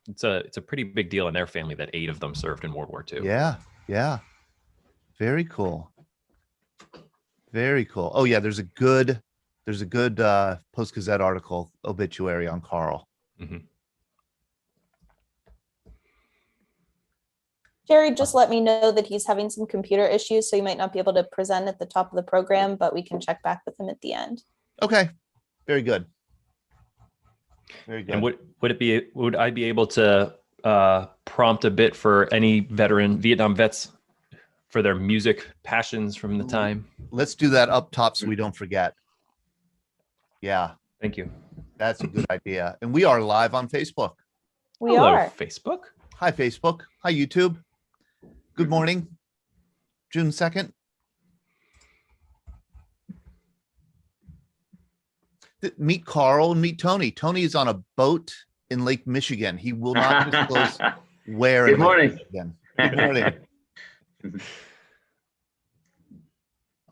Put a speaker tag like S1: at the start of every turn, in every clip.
S1: it's a pretty big deal in their family that 8 of them served in World War II.
S2: Yeah. Very cool. Very cool. Oh yeah, there's a good Post-Gazette article obituary on Carl.
S1: Mm-hmm.
S3: Jerry just let me know that he's having some computer issues, so he might not be able to present at the top of the program, but we can check back with him at the end.
S2: Okay. Very good. Very good.
S1: And would I be able to prompt a bit for any Vietnam vets for their music passions from the time?
S2: Let's do that up top so we don't forget. Yeah.
S1: Thank you.
S2: That's a good idea. And we are live on Facebook.
S3: We
S1: Hello,
S3: are.
S1: Facebook.
S2: Hi, Facebook. Hi, YouTube. Good morning. June 2nd. Meet Carl and meet Tony. Tony is on a boat in Lake Michigan. He will not disclose where.
S4: Good morning.
S2: Good morning.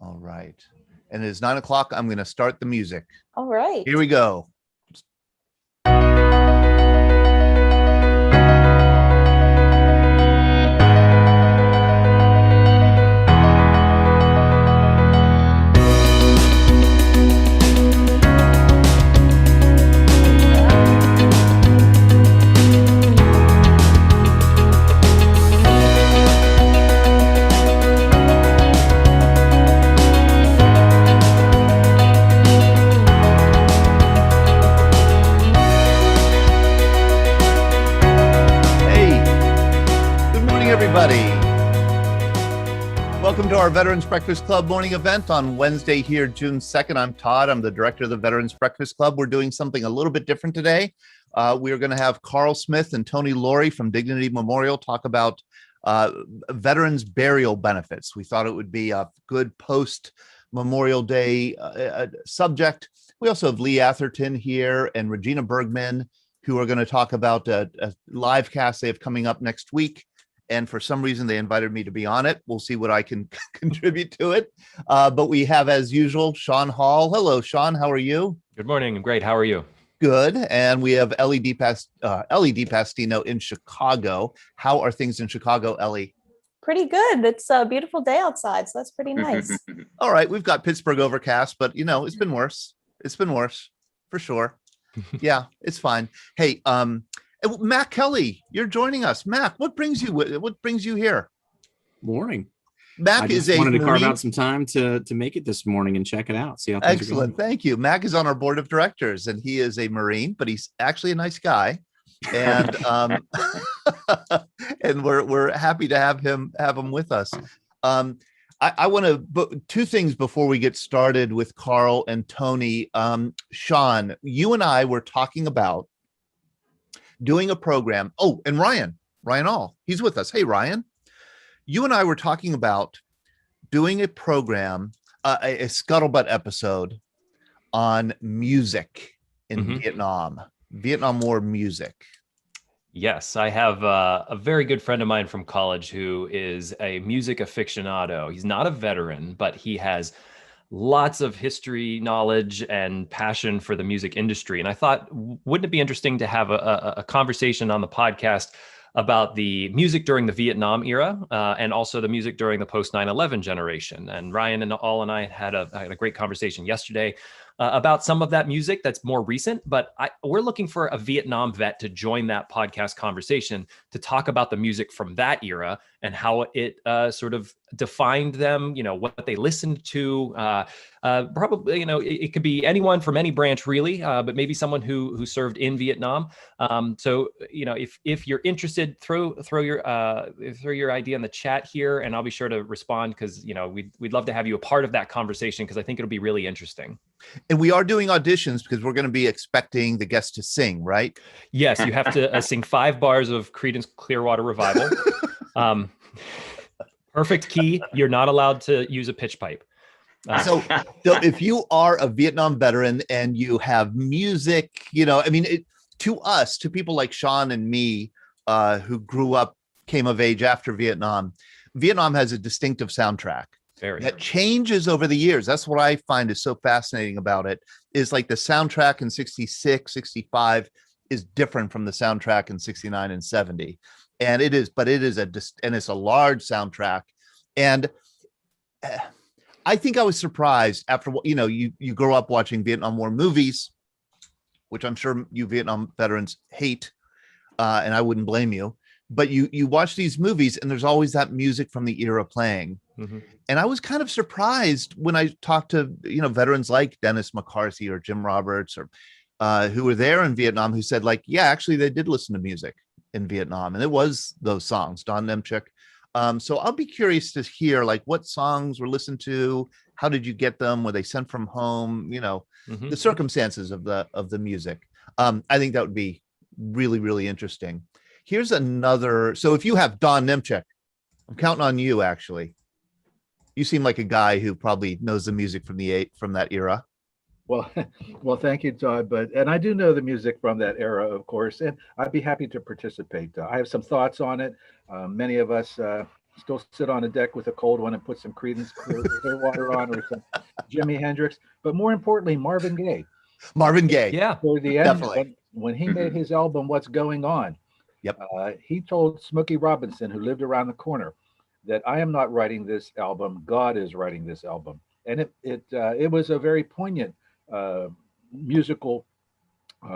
S2: All right. And it is 9 o'clock. I'm going to start the music.
S3: All right.
S2: Here we go. Welcome to our Veterans Breakfast Club morning event on Wednesday here, June 2nd. I'm Todd. I'm the director of the Veterans Breakfast Club. We're doing something a little bit different today. We are going to have Carl Smith and Tony Lauri from Dignity Memorial talk about veterans burial benefits. We thought it would be a good post-Memorial Day subject. We also have Lee Atherton here and Regina Bergman, who are going to talk about a live cast they have coming up next week. And for some reason, they invited me to be on it. We'll see what I can contribute to it. But we have, as usual, Sean Hall. Hello, Sean. How are you?
S1: Good morning. I'm great. How are you?
S2: Good. And we have Ellie Pastino in Chicago. How are things in Chicago, Ellie?
S3: Pretty good. It's a beautiful day outside, so that's pretty nice.
S2: All right. We've got Pittsburgh overcast, but, it's been worse. It's been worse, for sure. Yeah, it's fine. Hey, Matt Kelly, you're joining us. Matt, what brings you here?
S5: Morning.
S2: Mac is a
S5: wanted to carve out some time to make it this morning and check it out. See how things are going.
S2: Thank you. Mac is on our board of directors, and he is a Marine, but he's actually a nice guy. And and we're happy to have him with us. I want to two things before we get started with Carl and Tony. Sean, you and I were talking about doing a program. Oh, and Ryan All, he's with us. Hey, Ryan, you and I were talking about doing a program, a scuttlebutt episode on music in Vietnam War music.
S1: Yes, I have a very good friend of mine from college who is a music aficionado. He's not a veteran, but he has lots of history knowledge and passion for the music industry. And I thought, wouldn't it be interesting to have a conversation on the podcast about the music during the Vietnam era and also the music during the post 9/11 generation? And Ryan and I had a great conversation yesterday about some of that music that's more recent, but we're looking for a Vietnam vet to join that podcast conversation to talk about the music from that era and how it sort of defined them, what they listened to. Probably, it could be anyone from any branch really, but maybe someone who served in Vietnam. So, if you're interested, throw your idea in the chat here, and I'll be sure to respond because we'd love to have you a part of that conversation because I think it'll be really interesting.
S2: And we are doing auditions because we're going to be expecting the guests to sing, right?
S1: Yes, you have to sing 5 bars of Creedence Clearwater Revival. Perfect key. You're not allowed to use a pitch pipe.
S2: So if you are a Vietnam veteran and you have music, to people like Sean and me, who came of age after Vietnam has a distinctive soundtrack. That changes over the years. That's what I find is so fascinating about it, is like the soundtrack in 66, 65 is different from the soundtrack in 69 and 70. And it is, but it is and it's a large soundtrack. And I think I was surprised after, you grow up watching Vietnam War movies, which I'm sure you Vietnam veterans hate, and I wouldn't blame you. But you watch these movies and there's always that music from the era playing. Mm-hmm. And I was kind of surprised when I talked to, veterans like Dennis McCarthy or Jim Roberts or who were there in Vietnam, who said like, yeah, actually they did listen to music in Vietnam. And it was those songs, Don Nemchik. So I'll be curious to hear like what songs were listened to. How did you get them? Were they sent from home? Mm-hmm. The circumstances of the music. I think that would be really, really interesting. Here's another. So if you have Don Nemchik, I'm counting on you. Actually, you seem like a guy who probably knows the music from that era.
S4: Well, thank you, Todd. And I do know the music from that era, of course, and I'd be happy to participate. I have some thoughts on it. Many of us still sit on a deck with a cold one and put some Creedence Clearwater on, or some Jimi Hendrix. But more importantly, Marvin Gaye.
S2: Marvin Gaye,
S4: yeah. For the end, definitely. When he made his album, "What's Going On,"
S2: yep,
S4: he told Smokey Robinson, who lived around the corner, that I am not writing this album. God is writing this album, and it was a very poignant musical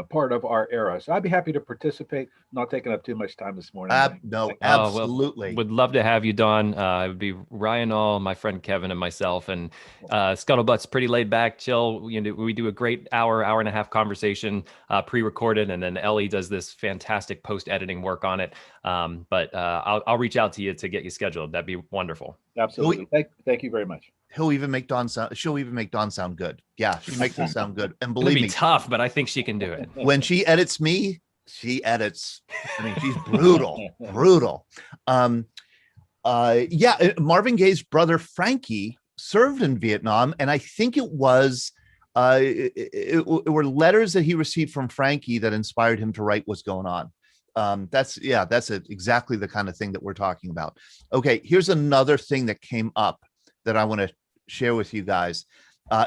S4: part of our era. So I'd be happy to participate. Not taking up too much time this morning.
S2: No, absolutely.
S1: Would love to have you, Don. It would be Ryan All, my friend Kevin, and myself. And Scuttlebutt's pretty laid back, chill. We do a great hour and a half conversation pre-recorded, and then Ellie does this fantastic post-editing work on it. But I'll reach out to you to get you scheduled. That'd be wonderful.
S4: Absolutely. Thank you very much.
S2: She'll even make Dawn sound good. Yeah, she makes it sound good. And
S1: believe
S2: me,
S1: tough, but I think she can do it.
S2: When she edits me, she edits. I mean, she's brutal. Marvin Gaye's brother Frankie served in Vietnam, and I think it was it were letters that he received from Frankie that inspired him to write What's Going On. That's exactly the kind of thing that we're talking about. Okay, here's another thing that came up that I want to share with you guys.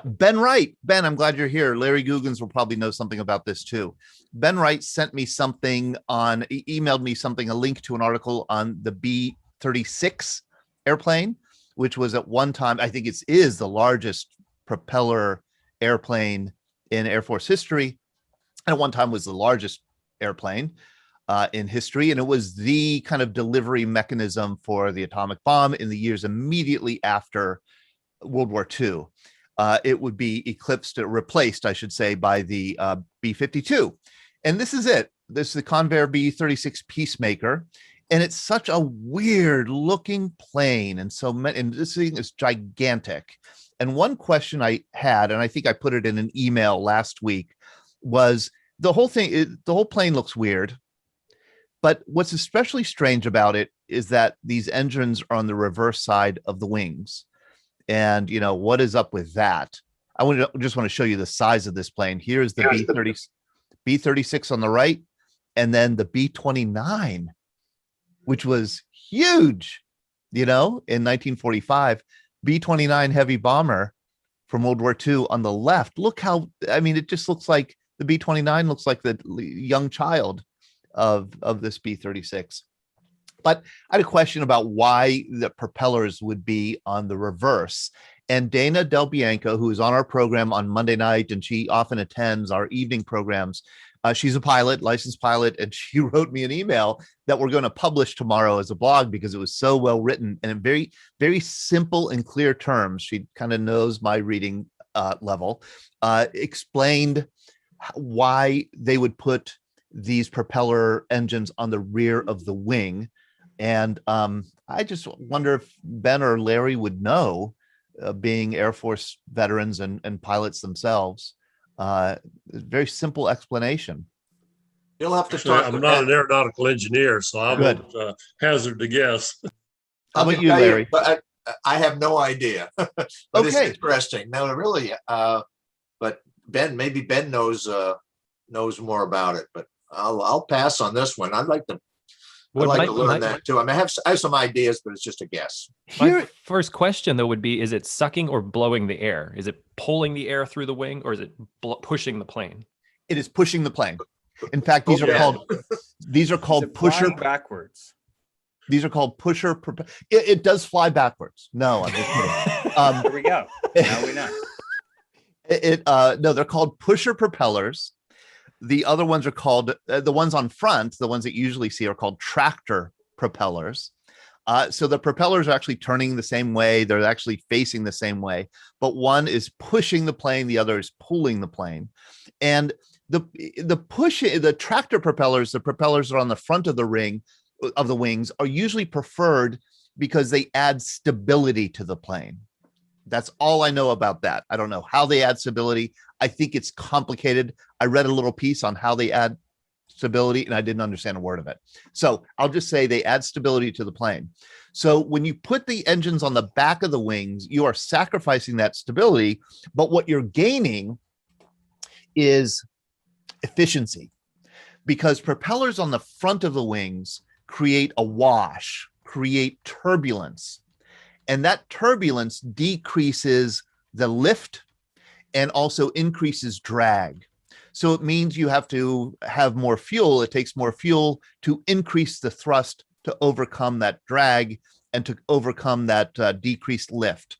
S2: Ben Wright. Ben, I'm glad you're here. Larry Googans will probably know something about this too. Ben Wright sent me something emailed me something, a link to an article on the B-36 airplane, which was at one time, I think it is the largest propeller airplane in Air Force history. And at one time was the largest airplane in history. And it was the kind of delivery mechanism for the atomic bomb in the years immediately after World War II. It would be replaced, I should say, by the B-52. And this is it. This is the Convair B-36 Peacemaker. And it's such a weird looking plane. And this thing is gigantic. And one question I had, and I think I put it in an email last week, was the whole plane looks weird. But what's especially strange about it is that these engines are on the reverse side of the wings. And, what is up with that? I just want to show you the size of this plane. Here's the B-36 on the right, and then the B-29, which was huge, in 1945. B-29 heavy bomber from World War II on the left. Look how, it just looks like the B-29 looks like the young child of this B-36. But I had a question about why the propellers would be on the reverse. And Dana Del Bianco, who is on our program on Monday night, and she often attends our evening programs. She's a pilot, licensed pilot, and she wrote me an email that we're going to publish tomorrow as a blog because it was so well written and in very, very simple and clear terms. She kind of knows my reading level, explained why they would put these propeller engines on the rear of the wing. And I just wonder if Ben or Larry would know, being Air Force veterans and pilots themselves. Very simple explanation.
S6: You'll have to talk.
S7: I'm not an aeronautical engineer, so I won't hazard to guess.
S2: How about you, Larry?
S6: But I have no idea. But it's interesting. No, really. But maybe Ben knows more about it. But I'll pass on this one. I'd like to learn that too. I have some ideas, but it's just a guess.
S1: My first question though would be: is it sucking or blowing the air? Is it pulling the air through the wing, or is it pushing the plane?
S2: It is pushing the plane. In fact, these are
S6: Yeah.
S2: called
S8: Is it
S2: pusher.
S8: flying backwards?
S2: These are called pusher. It does fly backwards. No, I'm just kidding.
S8: There we go. Now we know.
S2: No, they're called pusher propellers. The other ones are called the ones on front. The ones that you usually see are called tractor propellers. So the propellers are actually turning the same way. They're actually facing the same way, but one is pushing the plane, the other is pulling the plane. And the tractor propellers, the propellers that are on the front of the wings, are usually preferred because they add stability to the plane. That's all I know about that. I don't know how they add stability. I think it's complicated. I read a little piece on how they add stability and I didn't understand a word of it. So I'll just say they add stability to the plane. So when you put the engines on the back of the wings, you are sacrificing that stability, but what you're gaining is efficiency, because propellers on the front of the wings create a wash, create turbulence. And that turbulence decreases the lift and also increases drag. So it means you have to have more fuel. It takes more fuel to increase the thrust to overcome that drag and to overcome that decreased lift.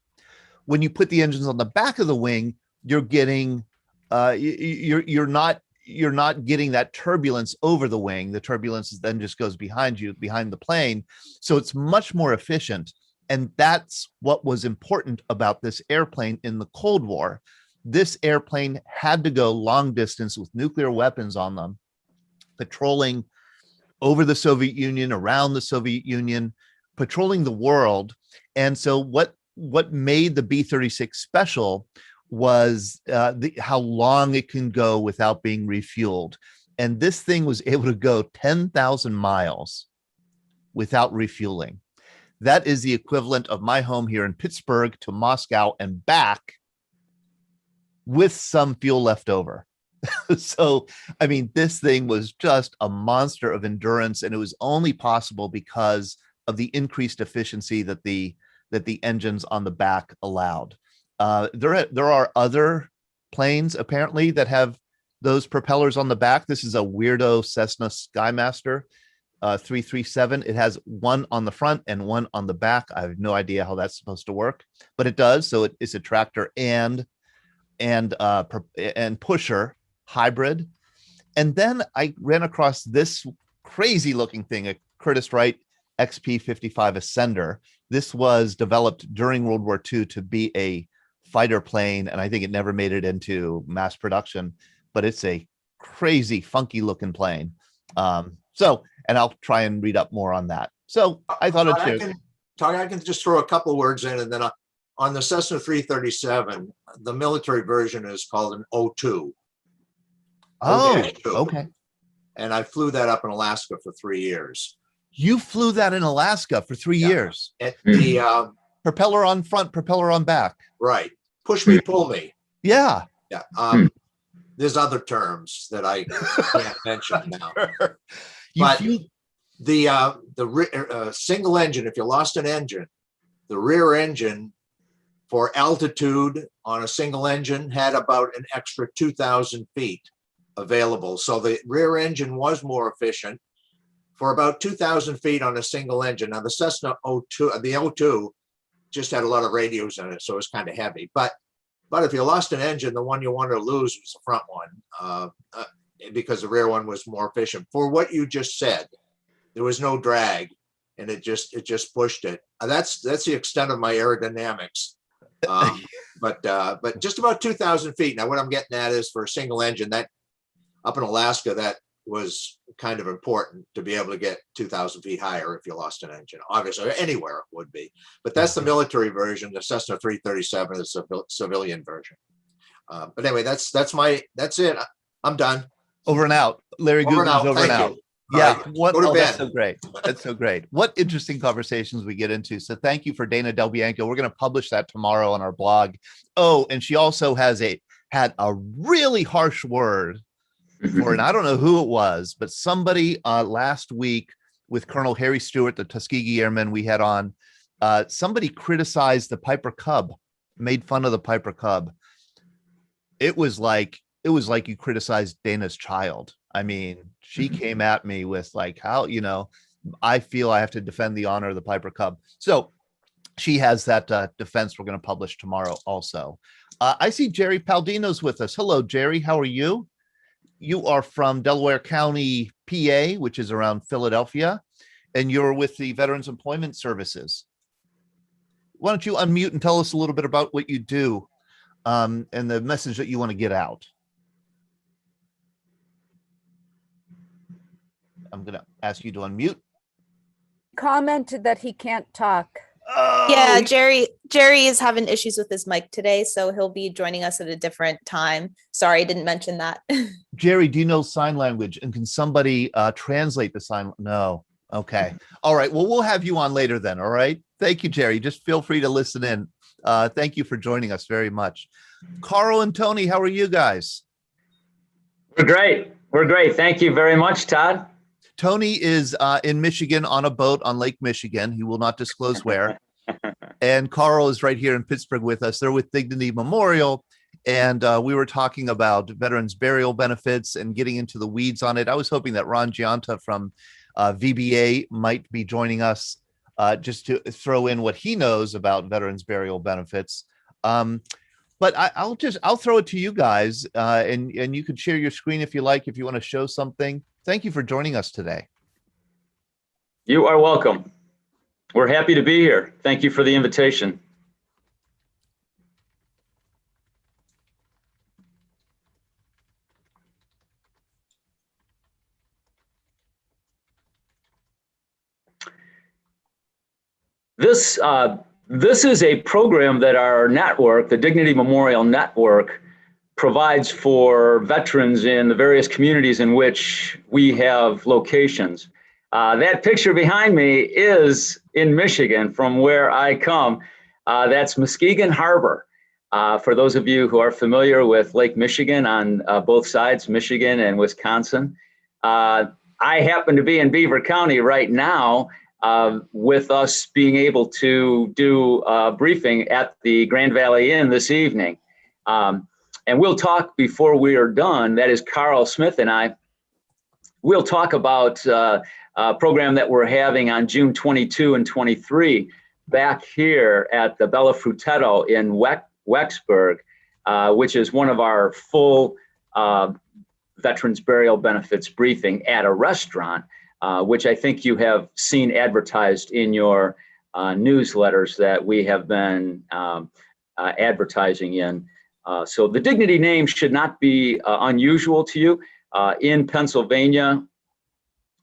S2: When you put the engines on the back of the wing, you're getting you're not getting that turbulence over the wing. The turbulence then just goes behind you, behind the plane. So it's much more efficient. And that's what was important about this airplane in the Cold War. This airplane had to go long distance with nuclear weapons on them, patrolling over the Soviet Union, around the Soviet Union, patrolling the world. And so what made the B-36 special was how long it can go without being refueled. And this thing was able to go 10,000 miles without refueling. That is the equivalent of my home here in Pittsburgh to Moscow and back with some fuel left over. So, I mean, this thing was just a monster of endurance, and it was only possible because of the increased efficiency that the engines on the back allowed. There are other planes apparently that have those propellers on the back. This is a weirdo Cessna Skymaster 337. It has one on the front and one on the back. I have no idea how that's supposed to work, but it does. So it's a tractor and pusher hybrid. And then I ran across this crazy looking thing, a Curtiss-Wright XP-55 Ascender. This was developed during World War II to be a fighter plane, and I think it never made it into mass production, but it's a crazy, funky looking plane. And I'll try and read up more on that. So I thought
S6: I can just throw a couple words in, and then on the Cessna 337, the military version is called an O2.
S2: Oh, okay.
S6: And I flew that up in Alaska for 3 years.
S2: You flew that in Alaska for 3 years.
S6: And the
S2: propeller on front, propeller on back.
S6: Right. Push me, pull me.
S2: Yeah.
S6: Yeah. There's other terms that I can't mention now. But the single engine, if you lost an engine, the rear engine for altitude on a single engine had about an extra 2,000 feet available. So the rear engine was more efficient for about 2,000 feet on a single engine. Now the Cessna O2, the O2 just had a lot of radios in it, so it was kind of heavy. But if you lost an engine, the one you wanted to lose was the front one because the rear one was more efficient. For what you just said, there was no drag, and it just pushed it. That's the extent of my aerodynamics. But just about 2,000 feet. Now, what I'm getting at is for a single engine, that up in Alaska, that was kind of important to be able to get 2,000 feet higher if you lost an engine. Obviously, anywhere it would be. But that's the military version. The Cessna 337 is a civilian version. But anyway, that's it. I'm done.
S2: Over and out. Larry Guggen's over and out. Yeah, that's so great. That's so great. What interesting conversations we get into. So thank you for Dana Del Bianco. We're going to publish that tomorrow on our blog. Oh, and she also had a really harsh word for, and I don't know who it was, but somebody last week with Colonel Harry Stewart, the Tuskegee Airmen we had on, somebody criticized the Piper Cub, made fun of the Piper Cub. It was like you criticized Dana's child. I mean, she came at me with like, how, I feel I have to defend the honor of the Piper Cub. So she has that defense we're going to publish tomorrow also. I see Jerry Paldino's with us. Hello, Jerry. How are you? You are from Delaware County, PA, which is around Philadelphia, and you're with the Veterans Employment Services. Why don't you unmute and tell us a little bit about what you do and the message that you want to get out? I'm going to ask you to unmute.
S9: Commented that he can't talk.
S2: Oh,
S3: Yeah, Jerry is having issues with his mic today, so he'll be joining us at a different time. Sorry, I didn't mention that.
S2: Jerry, do you know sign language? And can somebody translate the sign? No. Okay. All right. Well, we'll have you on later then. All right. Thank you, Jerry. Just feel free to listen in. Thank you for joining us very much. Carl and Tony, how are you guys?
S10: We're great. We're great. Thank you very much, Todd.
S2: Tony is in Michigan on a boat on Lake Michigan. He will not disclose where. And Carl is right here in Pittsburgh with us. They're with Dignity Memorial. And we were talking about veterans burial benefits and getting into the weeds on it. I was hoping that Ron Gianta from VBA might be joining us just to throw in what he knows about veterans burial benefits. But I'll throw it to you guys and you can share your screen if you like, if you want to show something. Thank you for joining us today.
S10: You are welcome. We're happy to be here. Thank you for the invitation. This is a program that our network, the Dignity Memorial Network, provides for veterans in the various communities in which we have locations. That picture behind me is in Michigan, from where I come. That's Muskegon Harbor. For those of you who are familiar with Lake Michigan on both sides, Michigan and Wisconsin. I happen to be in Beaver County right now, with us being able to do a briefing at the Grand Valley Inn this evening. And we'll talk before we are done. That is Carl Smith and I. We'll talk about a program that we're having on June 22 and 23 back here at the Bella Frutetto in Wexburg, which is one of our full veterans burial benefits briefing at a restaurant, which I think you have seen advertised in your newsletters that we have been advertising in. So the Dignity name should not be unusual to you. In Pennsylvania,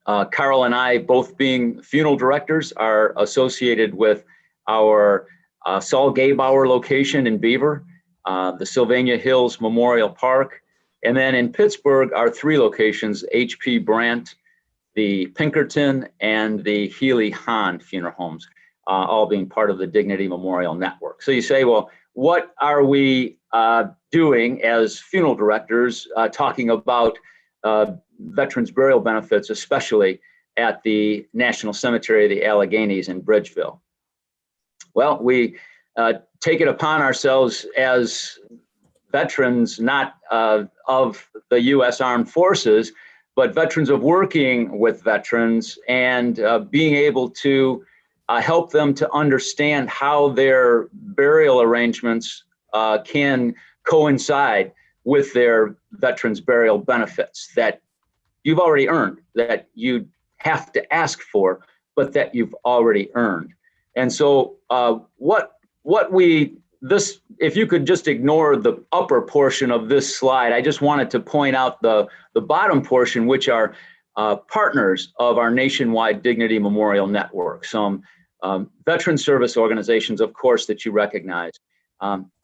S10: Carl and I, both being funeral directors, are associated with our Saul Gaybauer location in Beaver, the Sylvania Hills Memorial Park, and then in Pittsburgh, our three locations, H.P. Brandt, the Pinkerton, and the Healy Hahn funeral homes, all being part of the Dignity Memorial Network. So you say, well, what are we doing as funeral directors talking about veterans burial benefits, especially at the National Cemetery of the Alleghenies in Bridgeville? Well, we take it upon ourselves as veterans, not of the U.S. Armed Forces, but veterans of working with veterans and being able to help them to understand how their burial arrangements can coincide with their veterans burial benefits that you've already earned, that you have to ask for, but that you've already earned. And so if you could just ignore the upper portion of this slide, I just wanted to point out the bottom portion, which are partners of our nationwide Dignity Memorial Network, some veteran service organizations, of course, that you recognize.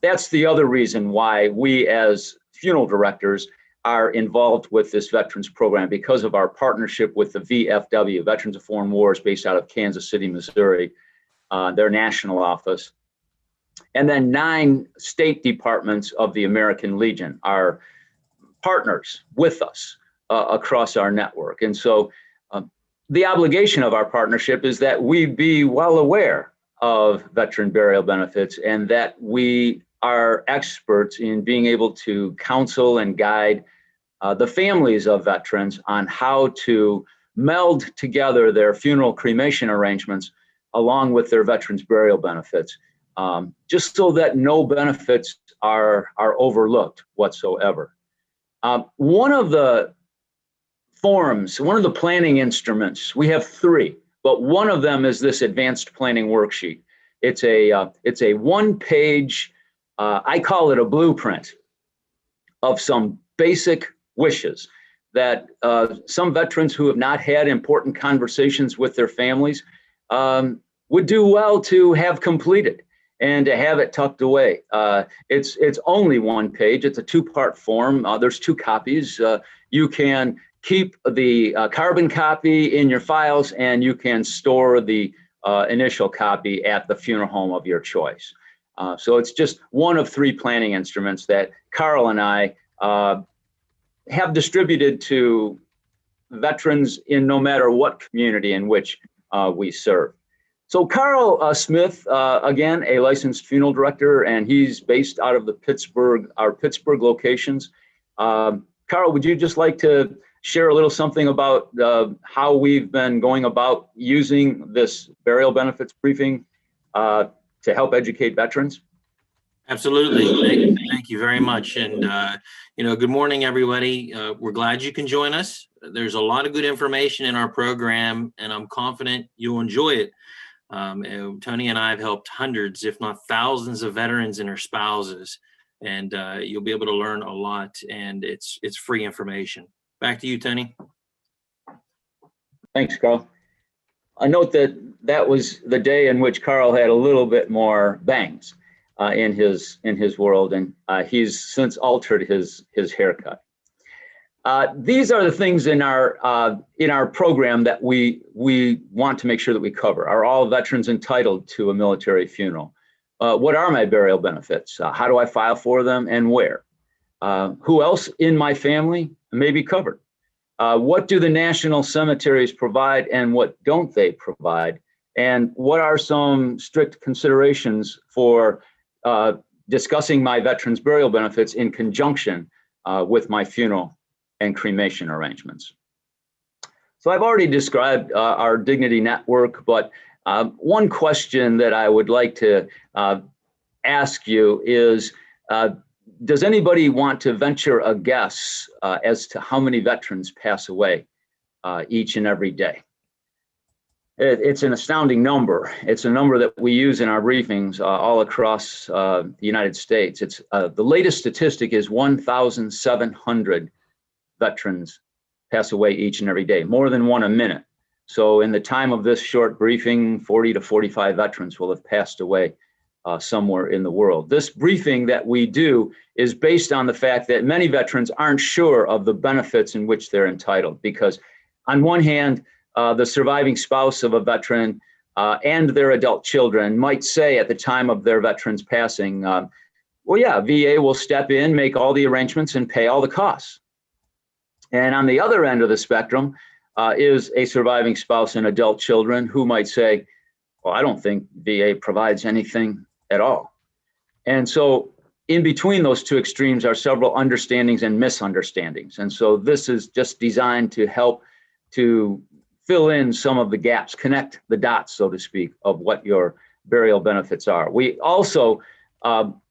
S10: That's the other reason why we as funeral directors are involved with this veterans program, because of our partnership with the VFW, Veterans of Foreign Wars, based out of Kansas City, Missouri, their national office. And then 9 state departments of the American Legion are partners with us across our network. And so the obligation of our partnership is that we be well aware of veteran burial benefits and that we are experts in being able to counsel and guide the families of veterans on how to meld together their funeral cremation arrangements along with their veterans burial benefits, just so that no benefits are overlooked whatsoever. One of the forms, one of the planning instruments, we have three, but one of them is this advanced planning worksheet. It's a one-page, I call it a blueprint of some basic wishes that some veterans who have not had important conversations with their families would do well to have completed and to have it tucked away. It's only one page. It's a two-part form. There's two copies. You can keep the carbon copy in your files, and you can store the initial copy at the funeral home of your choice. So it's just one of three planning instruments that Carl and I have distributed to veterans in no matter what community in which we serve. So Carl Smith, again, a licensed funeral director, and he's based out of our Pittsburgh locations. Carl, would you just like to share a little something about how we've been going about using this burial benefits briefing to help educate veterans?
S5: Absolutely. Thank you very much. And, good morning, everybody. We're glad you can join us. There's a lot of good information in our program, and I'm confident you'll enjoy it. Tony and I have helped hundreds, if not thousands, of veterans and their spouses, and you'll be able to learn a lot, and it's free information. Back to you, Tony.
S10: Thanks, Carl. I note that was the day in which Carl had a little bit more bangs in his world, and he's since altered his haircut. These are the things in our program that we want to make sure that we cover. Are all veterans entitled to a military funeral? What are my burial benefits? How do I file for them, and where? Who else in my family may be covered? What do the national cemeteries provide, and what don't they provide? And what are some strict considerations for discussing my veterans burial benefits in conjunction with my funeral and cremation arrangements? So I've already described our Dignity Network, but one question that I would like to ask you is, does anybody want to venture a guess as to how many veterans pass away each and every day? It's an astounding number. It's a number that we use in our briefings all across the United States. It's the latest statistic is 1,700 veterans pass away each and every day, more than one a minute. So in the time of this short briefing, 40 to 45 veterans will have passed away somewhere in the world. This briefing that we do is based on the fact that many veterans aren't sure of the benefits in which they're entitled, because on one hand, the surviving spouse of a veteran and their adult children might say at the time of their veteran's passing, well, yeah, VA will step in, make all the arrangements, and pay all the costs. And on the other end of the spectrum is a surviving spouse and adult children who might say, well, I don't think VA provides anything at all. And so in between those two extremes are several understandings and misunderstandings. And so this is just designed to help to fill in some of the gaps, connect the dots, so to speak, of what your burial benefits are. We also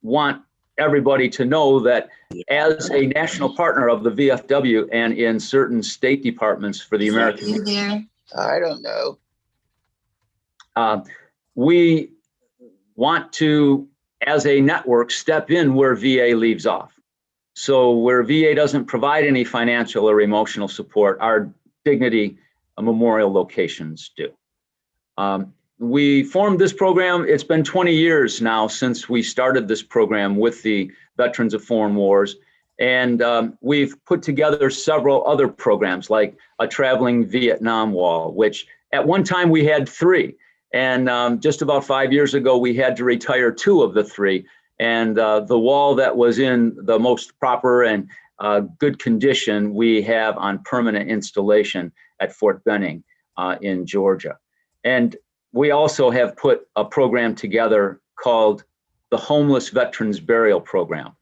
S10: want everybody to know that as a national partner of the VFW and in certain state departments for the American.
S11: I don't know.
S10: We want to, as a network, step in where VA leaves off. So where VA doesn't provide any financial or emotional support, our Dignity Memorial locations do. We formed this program. It's been 20 years now since we started this program with the Veterans of Foreign Wars. And we've put together several other programs like a traveling Vietnam wall, which at one time we had 3. And just about 5 years ago, we had to retire 2 of the 3. And the wall that was in the most proper and good condition, we have on permanent installation at Fort Benning in Georgia. And we also have put a program together called the Homeless Veterans Burial Program.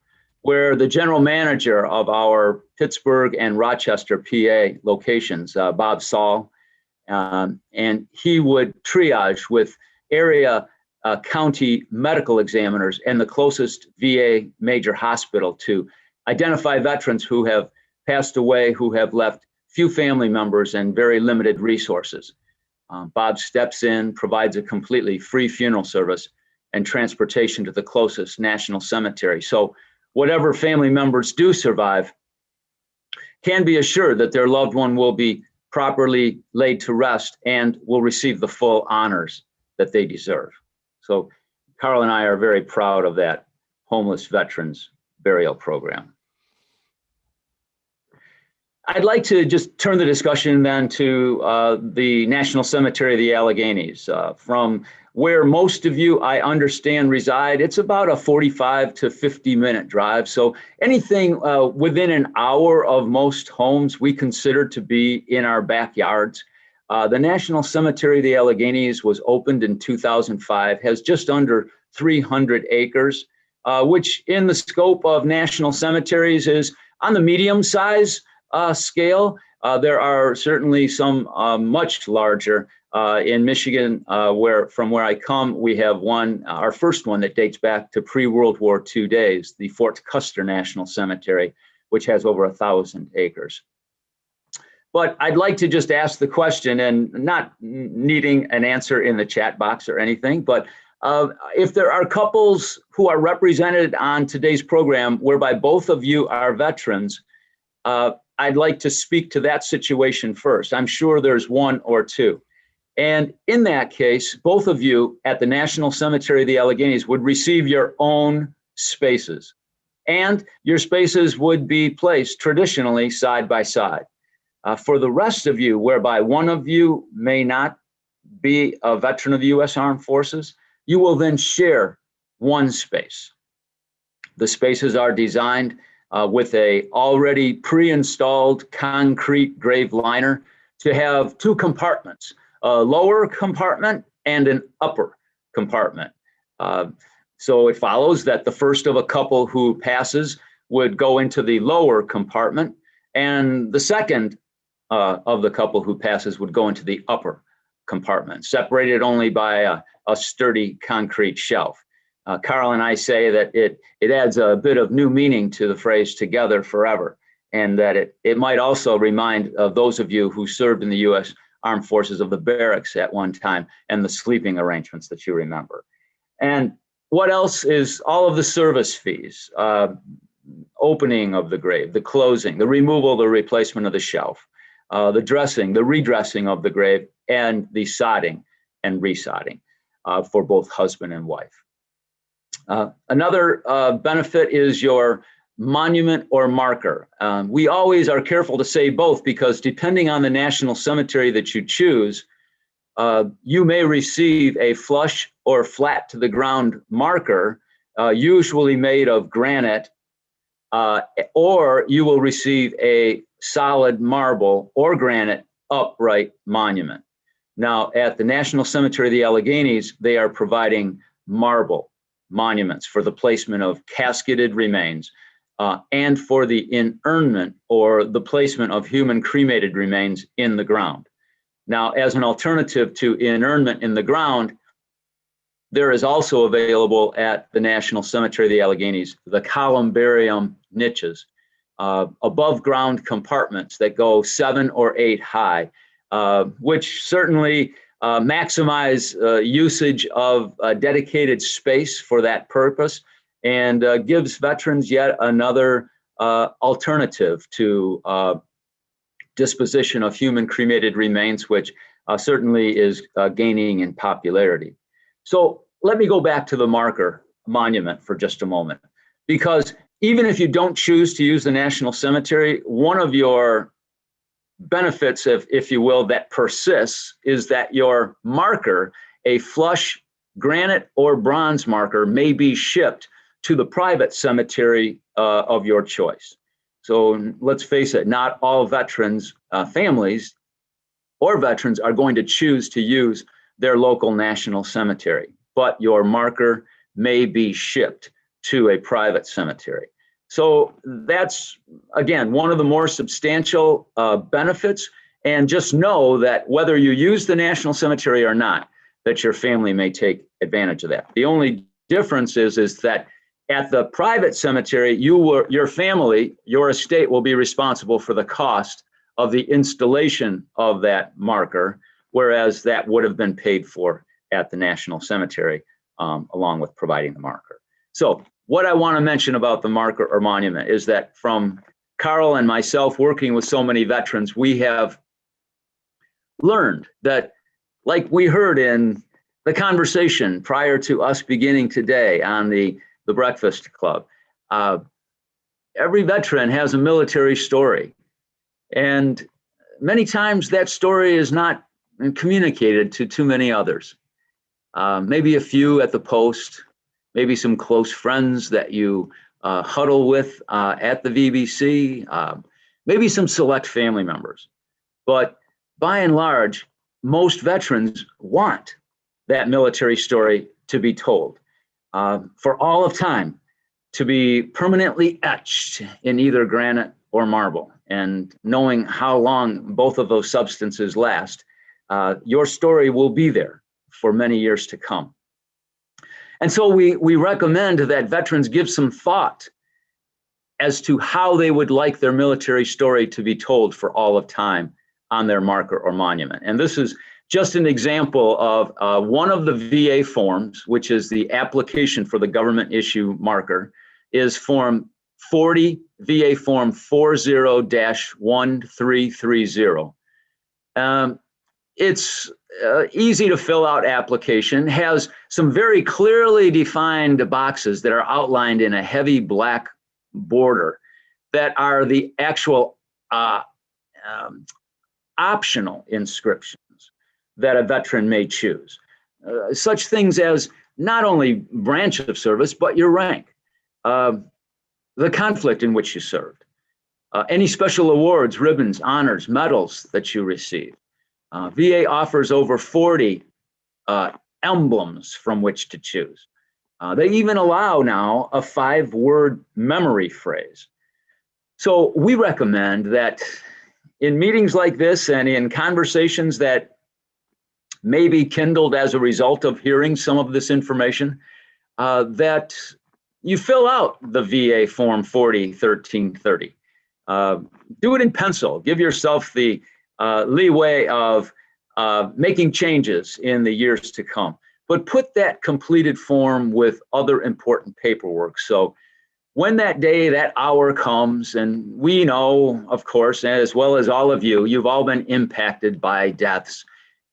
S10: where the general manager of our Pittsburgh and Rochester, PA locations, Bob Saul, and he would triage with area county medical examiners and the closest VA major hospital to identify veterans who have passed away, who have left few family members and very limited resources. Bob steps in, provides a completely free funeral service and transportation to the closest national cemetery. So whatever family members do survive can be assured that their loved one will be properly laid to rest and will receive the full honors that they deserve. So Carl and I are very proud of that homeless veterans burial program. I'd like to just turn the discussion then to the National Cemetery of the Alleghenies. From where most of you, I understand, reside, it's about a 45 to 50-minute drive. So anything within an hour of most homes we consider to be in our backyards. The National Cemetery of the Alleghenies was opened in 2005, has just under 300 acres, which in the scope of national cemeteries is on the medium size scale. There are certainly some much larger in Michigan, from where I come. We have one, our first one that dates back to pre-World War II days, the Fort Custer National Cemetery, which has over 1,000 acres. But I'd like to just ask the question, and not needing an answer in the chat box or anything, but if there are couples who are represented on today's program whereby both of you are veterans, I'd like to speak to that situation first. I'm sure there's one or two. And in that case, both of you at the National Cemetery of the Alleghenies would receive your own spaces. And your spaces would be placed traditionally side by side. For the rest of you, whereby one of you may not be a veteran of the U.S. Armed Forces, you will then share one space. The spaces are designed with a already pre-installed concrete grave liner to have two compartments, a lower compartment and an upper compartment. So it follows that the first of a couple who passes would go into the lower compartment, and the second of the couple who passes would go into the upper compartment, separated only by a sturdy concrete shelf. Carl and I say that it adds a bit of new meaning to the phrase "together forever," and that it might also remind of those of you who served in the U.S. Armed Forces of the barracks at one time and the sleeping arrangements that you remember. And what else is all of the service fees, opening of the grave, the closing, the removal, the replacement of the shelf, the dressing, the redressing of the grave, and the sodding and resodding for both husband and wife. Another benefit is your monument or marker. We always are careful to say both, because depending on the national cemetery that you choose, you may receive a flush or flat to the ground marker, usually made of granite, or you will receive a solid marble or granite upright monument. Now, at the National Cemetery of the Alleghenies, they are providing marble monuments for the placement of casketed remains and for the inurnment or the placement of human cremated remains in the ground. Now, as an alternative to inurnment in the ground, there is also available at the National Cemetery of the Alleghenies the columbarium niches, above ground compartments that go 7 or 8 high, which certainly maximize usage of dedicated space for that purpose, and gives veterans yet another alternative to disposition of human cremated remains, which certainly is gaining in popularity. So let me go back to the marker monument for just a moment, because even if you don't choose to use the National Cemetery, one of your benefits, if you will, that persists is that your marker, a flush granite or bronze marker, may be shipped to the private cemetery of your choice. So let's face it, not all veterans, families or veterans are going to choose to use their local national cemetery, but your marker may be shipped to a private cemetery. So that's, again, one of the more substantial benefits. And just know that whether you use the National Cemetery or not, that your family may take advantage of that. The only difference is that at the private cemetery, your family, your estate will be responsible for the cost of the installation of that marker, whereas that would have been paid for at the National Cemetery, along with providing the marker. So what I want to mention about the marker or monument is that from Carl and myself working with so many veterans, we have learned that, like we heard in the conversation prior to us beginning today on the Breakfast Club, every veteran has a military story. And many times that story is not communicated to too many others. Maybe a few at the post, maybe some close friends that you huddle with at the VBC, maybe some select family members. But by and large, most veterans want that military story to be told for all of time, to be permanently etched in either granite or marble. And knowing how long both of those substances last, your story will be there for many years to come. And so we recommend that veterans give some thought as to how they would like their military story to be told for all of time on their marker or monument. And this is just an example of one of the VA forms, which is the application for the government issue marker, is Form 40, VA Form 40-1330. It's easy to fill out application, has some very clearly defined boxes that are outlined in a heavy black border that are the actual optional inscriptions that a veteran may choose. Such things as not only branch of service, but your rank, the conflict in which you served, any special awards, ribbons, honors, medals that you received. VA offers over 40 emblems from which to choose. They even allow now a 5-word memory phrase. So we recommend that in meetings like this and in conversations that may be kindled as a result of hearing some of this information, that you fill out the VA Form 40-1330. Do it in pencil. Give yourself the leeway of making changes in the years to come. But put that completed form with other important paperwork. So when that day, that hour comes, and we know, of course, as well as all of you, you've all been impacted by deaths.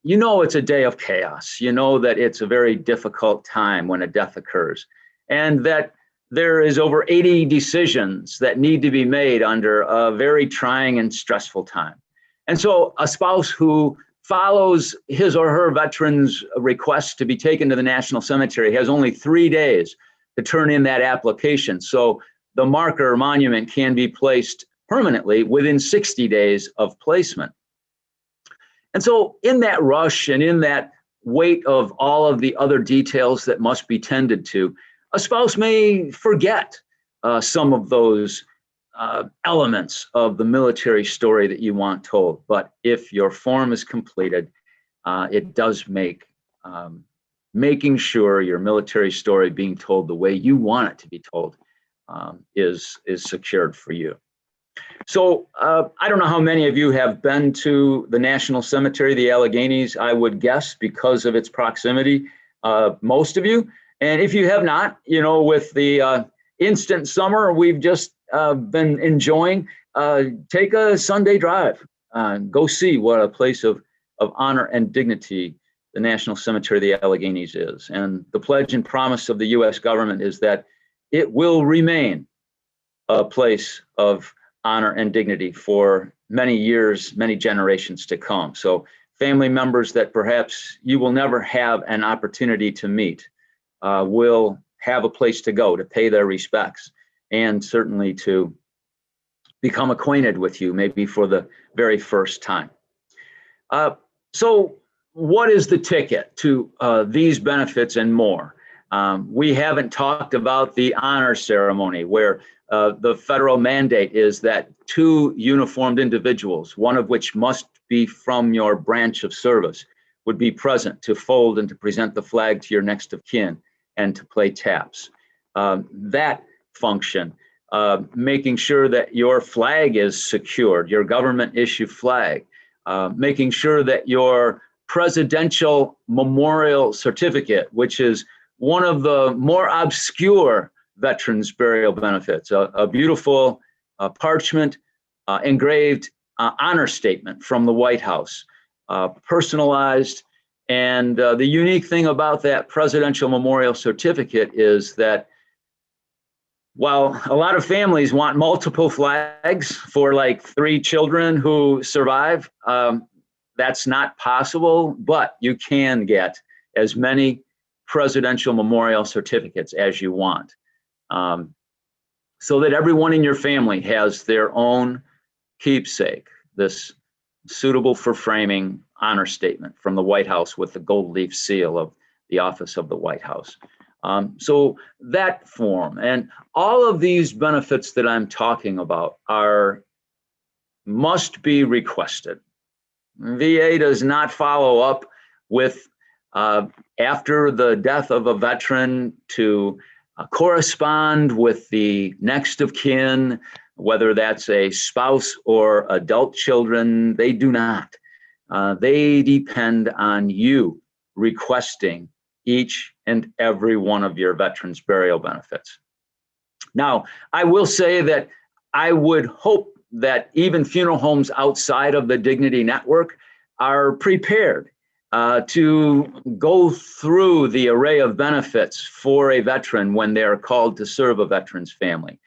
S10: You know it's a day of chaos. You know that it's a very difficult time when a death occurs, and that there is over 80 decisions that need to be made under a very trying and stressful time. And so a spouse who follows his or her veteran's request to be taken to the National Cemetery has only 3 days to turn in that application. So the marker or monument can be placed permanently within 60 days of placement. And so in that rush and in that weight of all of the other details that must be tended to, a spouse may forget some of those elements of the military story that you want told. But if your form is completed, it does make making sure your military story being told the way you want it to be told is secured for you. So I don't know how many of you have been to the National Cemetery, the Alleghenies. I would guess because of its proximity, most of you. And if you have not, you know, with the instant summer we've just been enjoying, take a Sunday drive, go see what a place of honor and dignity the National Cemetery of the Alleghenies is. And the pledge and promise of the U.S. government is that it will remain a place of honor and dignity for many years, many generations to come. So family members that perhaps you will never have an opportunity to meet will have a place to go to pay their respects, and certainly to become acquainted with you, maybe for the very first time. So what is the ticket to these benefits and more? We haven't talked about the honor ceremony, where the federal mandate is that 2 uniformed individuals, one of which must be from your branch of service, would be present to fold and to present the flag to your next of kin and to play taps. That function, making sure that your flag is secured, your government issue flag, making sure that your presidential memorial certificate, which is one of the more obscure veterans burial benefits, a beautiful parchment engraved honor statement from the White House, personalized. And the unique thing about that presidential memorial certificate is that while a lot of families want multiple flags for like 3 children who survive, that's not possible, but you can get as many presidential memorial certificates as you want, so that everyone in your family has their own keepsake, this suitable for framing honor statement from the White House with the gold leaf seal of the Office of the White House. So that form and all of these benefits that I'm talking about must be requested. VA does not follow up with, after the death of a veteran, to correspond with the next of kin, whether that's a spouse or adult children. They do not. They depend on you requesting each and every one of your veterans' burial benefits. Now, I will say that I would hope that even funeral homes outside of the Dignity Network are prepared to go through the array of benefits for a veteran when they're called to serve a veteran's family.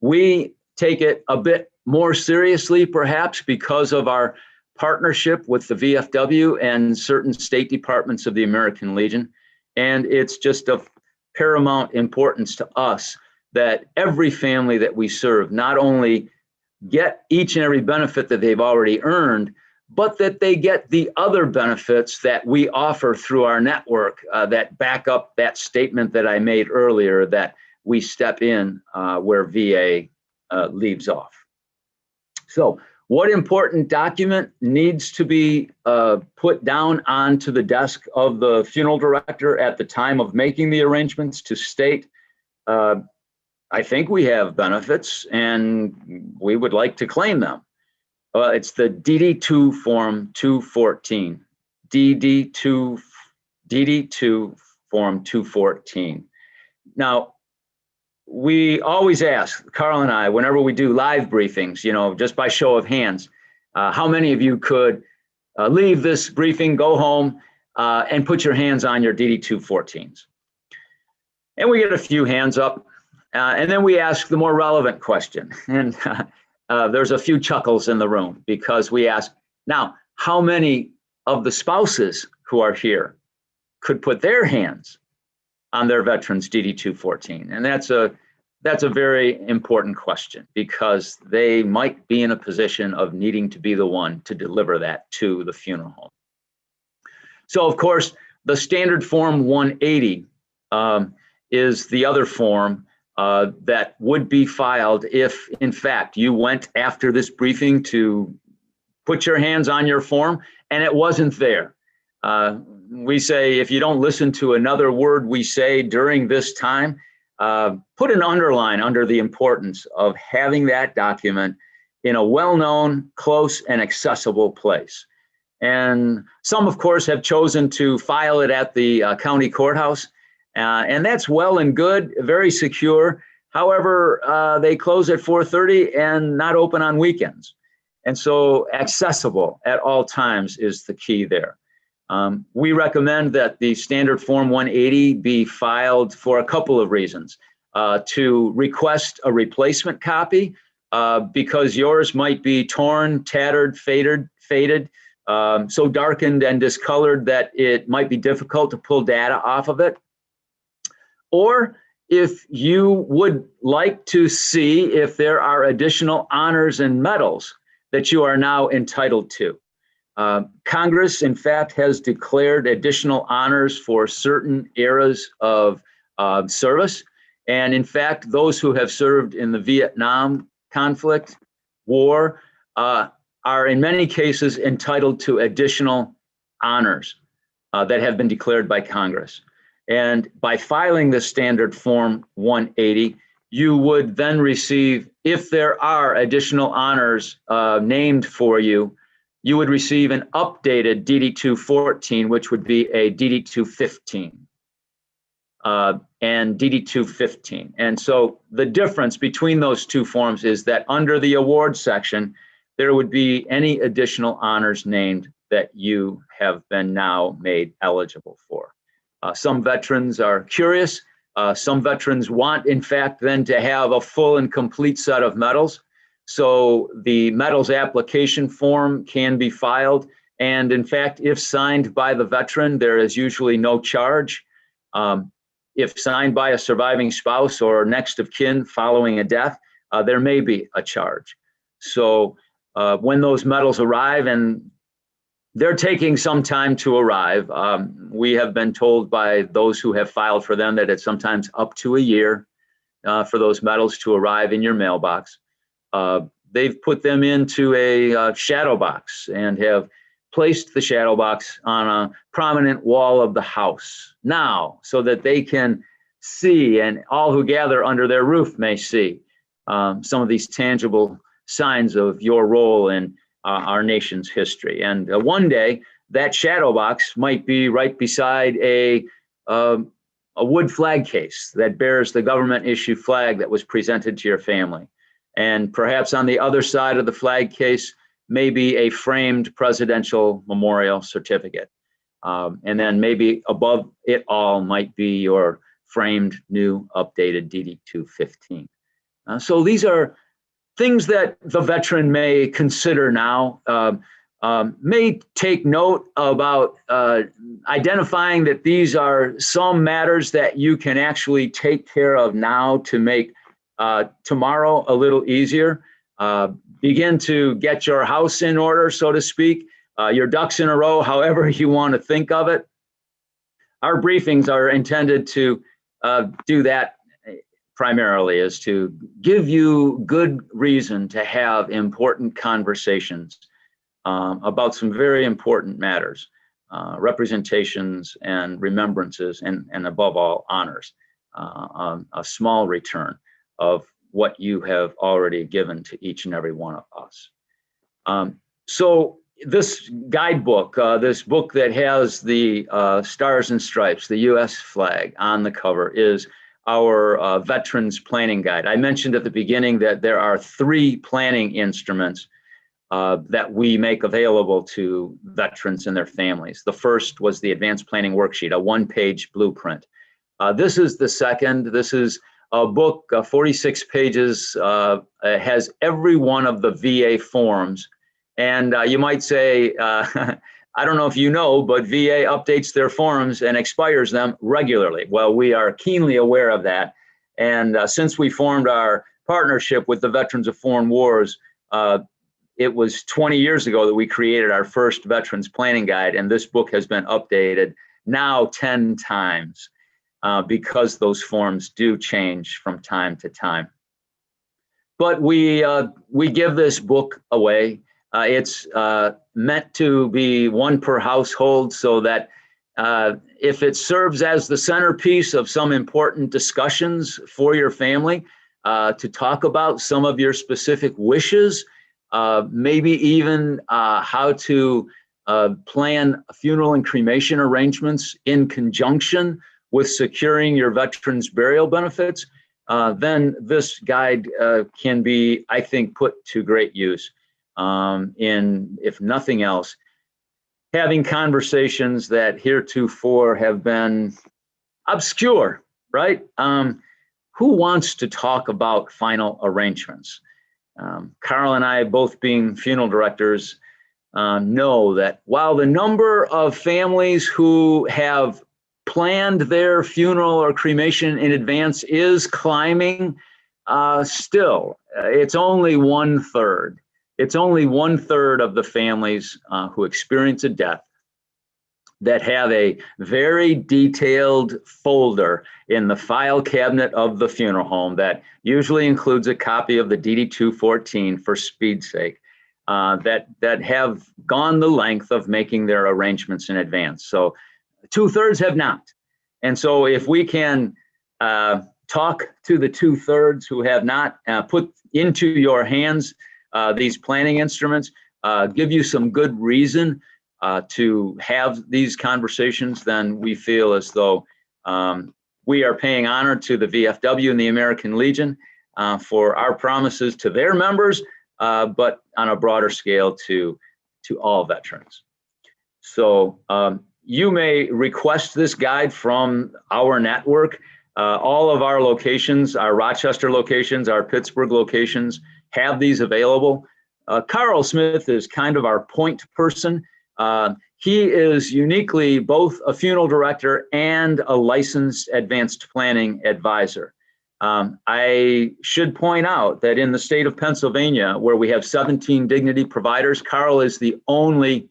S10: We take it a bit more seriously, perhaps, because of our partnership with the VFW and certain state departments of the American Legion. And it's just of paramount importance to us that every family that we serve not only get each and every benefit that they've already earned, but that they get the other benefits that we offer through our network that back up that statement that I made earlier, that we step in where VA leaves off. So what important document needs to be put down onto the desk of the funeral director at the time of making the arrangements to state, I think we have benefits and we would like to claim them? It's the DD2 Form 214. DD2 Form 214. Now, we always ask, Carl and I, whenever we do live briefings, just by show of hands, how many of you could leave this briefing, go home, and put your hands on your DD214s? And we get a few hands up, and then we ask the more relevant question. And there's a few chuckles in the room because we ask, now, how many of the spouses who are here could put their hands on their veterans DD214? And that's a very important question because they might be in a position of needing to be the one to deliver that to the funeral home. So of course, the standard Form 180 is the other form that would be filed if, in fact, you went after this briefing to put your hands on your form and it wasn't there. We say, if you don't listen to another word we say during this time, put an underline under the importance of having that document in a well-known, close, and accessible place. And some, of course, have chosen to file it at the county courthouse. And that's well and good, very secure. However, they close at 4:30 and not open on weekends. And so accessible at all times is the key there. We recommend that the standard Form 180 be filed for a couple of reasons. To request a replacement copy because yours might be torn, tattered, faded, so darkened and discolored that it might be difficult to pull data off of it. Or if you would like to see if there are additional honors and medals that you are now entitled to. Congress, in fact, has declared additional honors for certain eras of service. And in fact, those who have served in the Vietnam conflict, war, are in many cases entitled to additional honors that have been declared by Congress. And by filing the standard Form 180, you would then receive, if there are additional honors named for you, you would receive an updated DD-214, which would be a DD-215 and DD-215. And so the difference between those two forms is that under the award section, there would be any additional honors named that you have been now made eligible for. Some veterans are curious. Some veterans want, in fact, then to have a full and complete set of medals. So the medals application form can be filed. And in fact, if signed by the veteran, there is usually no charge. If signed by a surviving spouse or next of kin following a death, there may be a charge. So when those medals arrive, and they're taking some time to arrive, we have been told by those who have filed for them that it's sometimes up to a year for those medals to arrive in your mailbox. They've put them into a shadow box and have placed the shadow box on a prominent wall of the house now, so that they can see, and all who gather under their roof may see some of these tangible signs of your role in our nation's history. And one day that shadow box might be right beside a wood flag case that bears the government issue flag that was presented to your family. And perhaps on the other side of the flag case may be a framed presidential memorial certificate. And then maybe above it all might be your framed new updated DD-215. So these are things that the veteran may consider now, may take note about identifying that these are some matters that you can actually take care of now to make tomorrow a little easier. Begin to get your house in order, so to speak, your ducks in a row, however you want to think of it. Our briefings are intended to do that primarily, is to give you good reason to have important conversations about some very important matters, representations and remembrances, and above all, honors, a small return of what you have already given to each and every one of us. So this guidebook, this book that has the stars and stripes, the U.S. flag on the cover, is our Veterans Planning Guide. I mentioned at the beginning that there are 3 planning instruments that we make available to veterans and their families. The first was the Advanced Planning Worksheet, a 1-page blueprint. This is the second. This is a book, 46 pages, has every one of the VA forms. And you might say, I don't know if you know, but VA updates their forms and expires them regularly. Well, we are keenly aware of that. And since we formed our partnership with the Veterans of Foreign Wars, it was 20 years ago that we created our first Veterans Planning Guide. And this book has been updated now 10 times. Because those forms do change from time to time. But we give this book away. It's meant to be one per household, so that if it serves as the centerpiece of some important discussions for your family, to talk about some of your specific wishes, maybe even how to plan funeral and cremation arrangements in conjunction with securing your veterans' burial benefits, then this guide can be, I think, put to great use in, if nothing else, having conversations that heretofore have been obscure, right? Who wants to talk about final arrangements? Carl and I, both being funeral directors, know that while the number of families who have planned their funeral or cremation in advance is climbing, still, it's only 1/3. it's only 1/3 of the families who experience a death that have a very detailed folder in the file cabinet of the funeral home that usually includes a copy of the DD-214 for speed's sake, that have gone the length of making their arrangements in advance. So 2/3 have not. And so if we can talk to the 2/3 who have not, put into your hands these planning instruments, give you some good reason to have these conversations, then we feel as though we are paying honor to the VFW and the American Legion for our promises to their members, but on a broader scale to all veterans. So you may request this guide from our network. All of our locations, our Rochester locations, our Pittsburgh locations have these available. Carl Smith is kind of our point person. He is uniquely both a funeral director and a licensed advanced planning advisor. I should point out that in the state of Pennsylvania, where we have 17 dignity providers, Carl is the only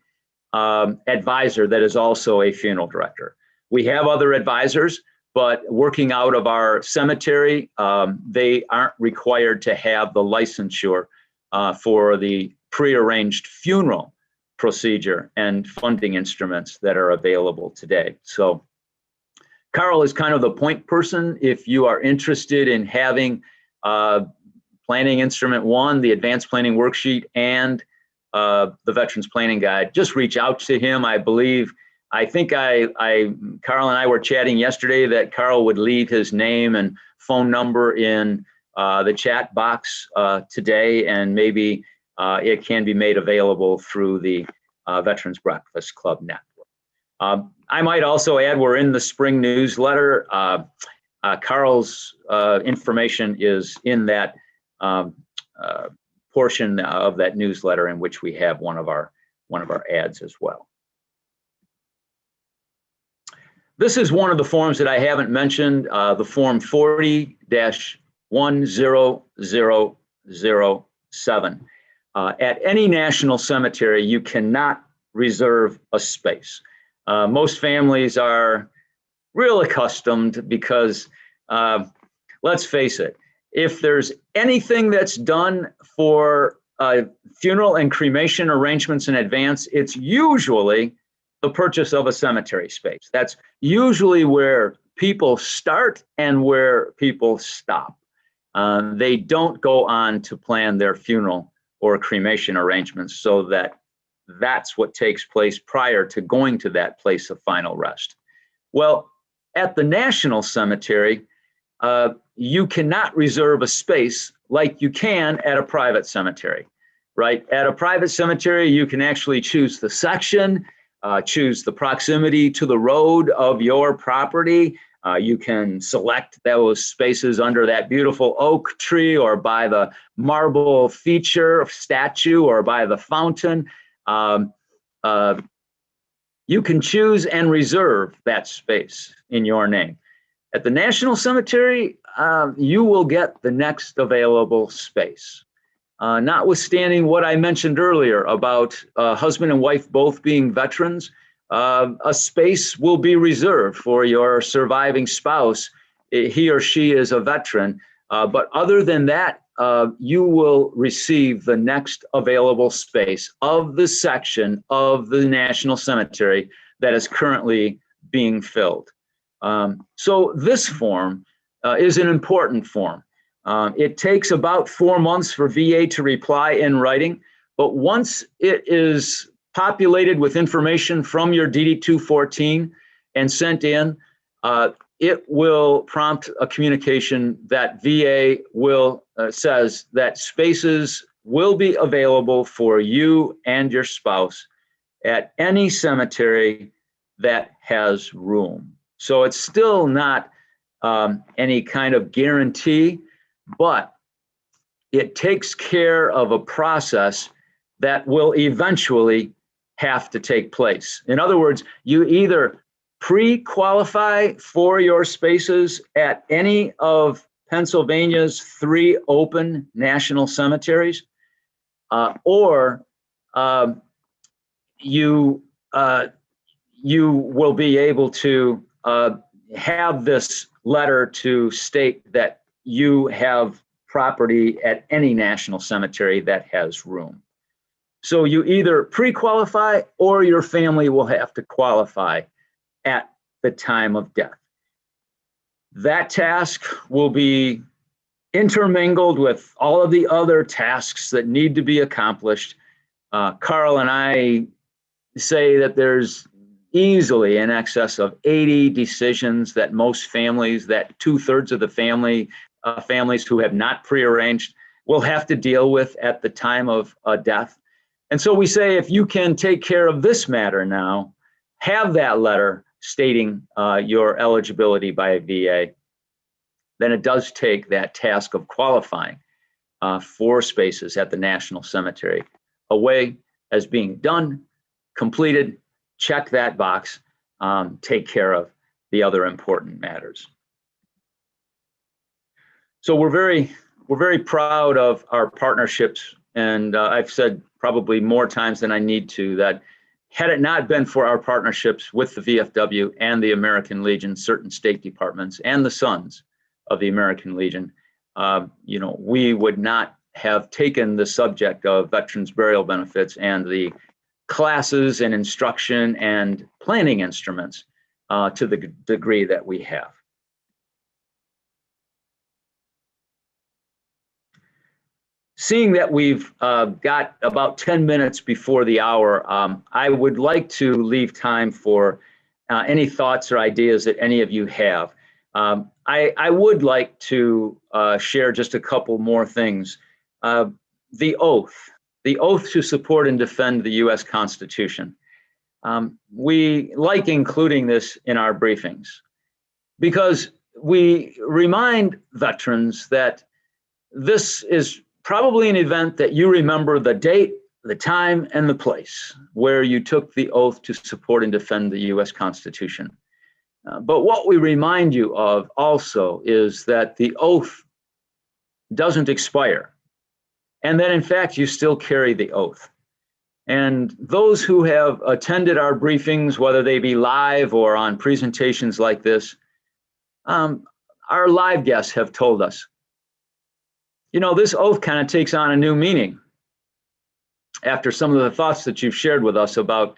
S10: advisor that is also a funeral director. We have other advisors, but working out of our cemetery, they aren't required to have the licensure for the prearranged funeral procedure and funding instruments that are available today. So Carl is kind of the point person. If you are interested in having Planning Instrument 1, the Advanced Planning Worksheet, and the Veterans Planning Guide, just reach out to him. I think Carl and I were chatting yesterday that Carl would leave his name and phone number in the chat box today, and maybe it can be made available through the Veterans Breakfast Club network. I might also add, we're in the spring newsletter. Carl's information is in that portion of that newsletter, in which we have one of our ads as well. This is one of the forms that I haven't mentioned, the form 40-10007. At any national cemetery, you cannot reserve a space. Most families are real accustomed because, let's face it, if there's anything that's done for funeral and cremation arrangements in advance, it's usually the purchase of a cemetery space. That's usually where people start and where people stop. They don't go on to plan their funeral or cremation arrangements, so that's what takes place prior to going to that place of final rest. Well, at the National Cemetery, you cannot reserve a space like you can at a private cemetery, right? At a private cemetery, you can actually choose the section, choose the proximity to the road of your property. You can select those spaces under that beautiful oak tree, or by the marble feature statue, or by the fountain. You can choose and reserve that space in your name. At the National Cemetery, you will get the next available space. Notwithstanding what I mentioned earlier about husband and wife both being veterans, a space will be reserved for your surviving spouse. He or she is a veteran. But other than that, you will receive the next available space of the section of the National Cemetery that is currently being filled. So this form is an important form. It takes about 4 months for VA to reply in writing, but once it is populated with information from your DD-214 and sent in, it will prompt a communication that VA will says that spaces will be available for you and your spouse at any cemetery that has room. So it's still not any kind of guarantee, but it takes care of a process that will eventually have to take place. In other words, you either pre-qualify for your spaces at any of Pennsylvania's 3 open national cemeteries, or you will be able to have this letter to state that you have property at any national cemetery that has room. So you either pre-qualify or your family will have to qualify at the time of death. That task will be intermingled with all of the other tasks that need to be accomplished. Carl and I say that there's easily in excess of 80 decisions that most families, that 2/3 of the families who have not prearranged will have to deal with at the time of death. And so we say, if you can take care of this matter now, have that letter stating your eligibility by VA, then it does take that task of qualifying for spaces at the National Cemetery away as being done, completed. Check that box, take care of the other important matters. So we're very proud of our partnerships, and I've said probably more times than I need to that had it not been for our partnerships with the VFW and the American Legion, certain state departments, and the Sons of the American Legion, we would not have taken the subject of veterans burial benefits and the classes and instruction and planning instruments to the degree that we have. Seeing that we've got about 10 minutes before the hour, I would like to leave time for any thoughts or ideas that any of you have. I would like to share just a couple more things. The oath to support and defend the U.S. Constitution. We like including this in our briefings because we remind veterans that this is probably an event that you remember the date, the time, and the place where you took the oath to support and defend the U.S. Constitution. But what we remind you of also is that the oath doesn't expire, and that in fact you still carry the oath. And those who have attended our briefings, whether they be live or on presentations like this, our live guests have told us, this oath kind of takes on a new meaning after some of the thoughts that you've shared with us about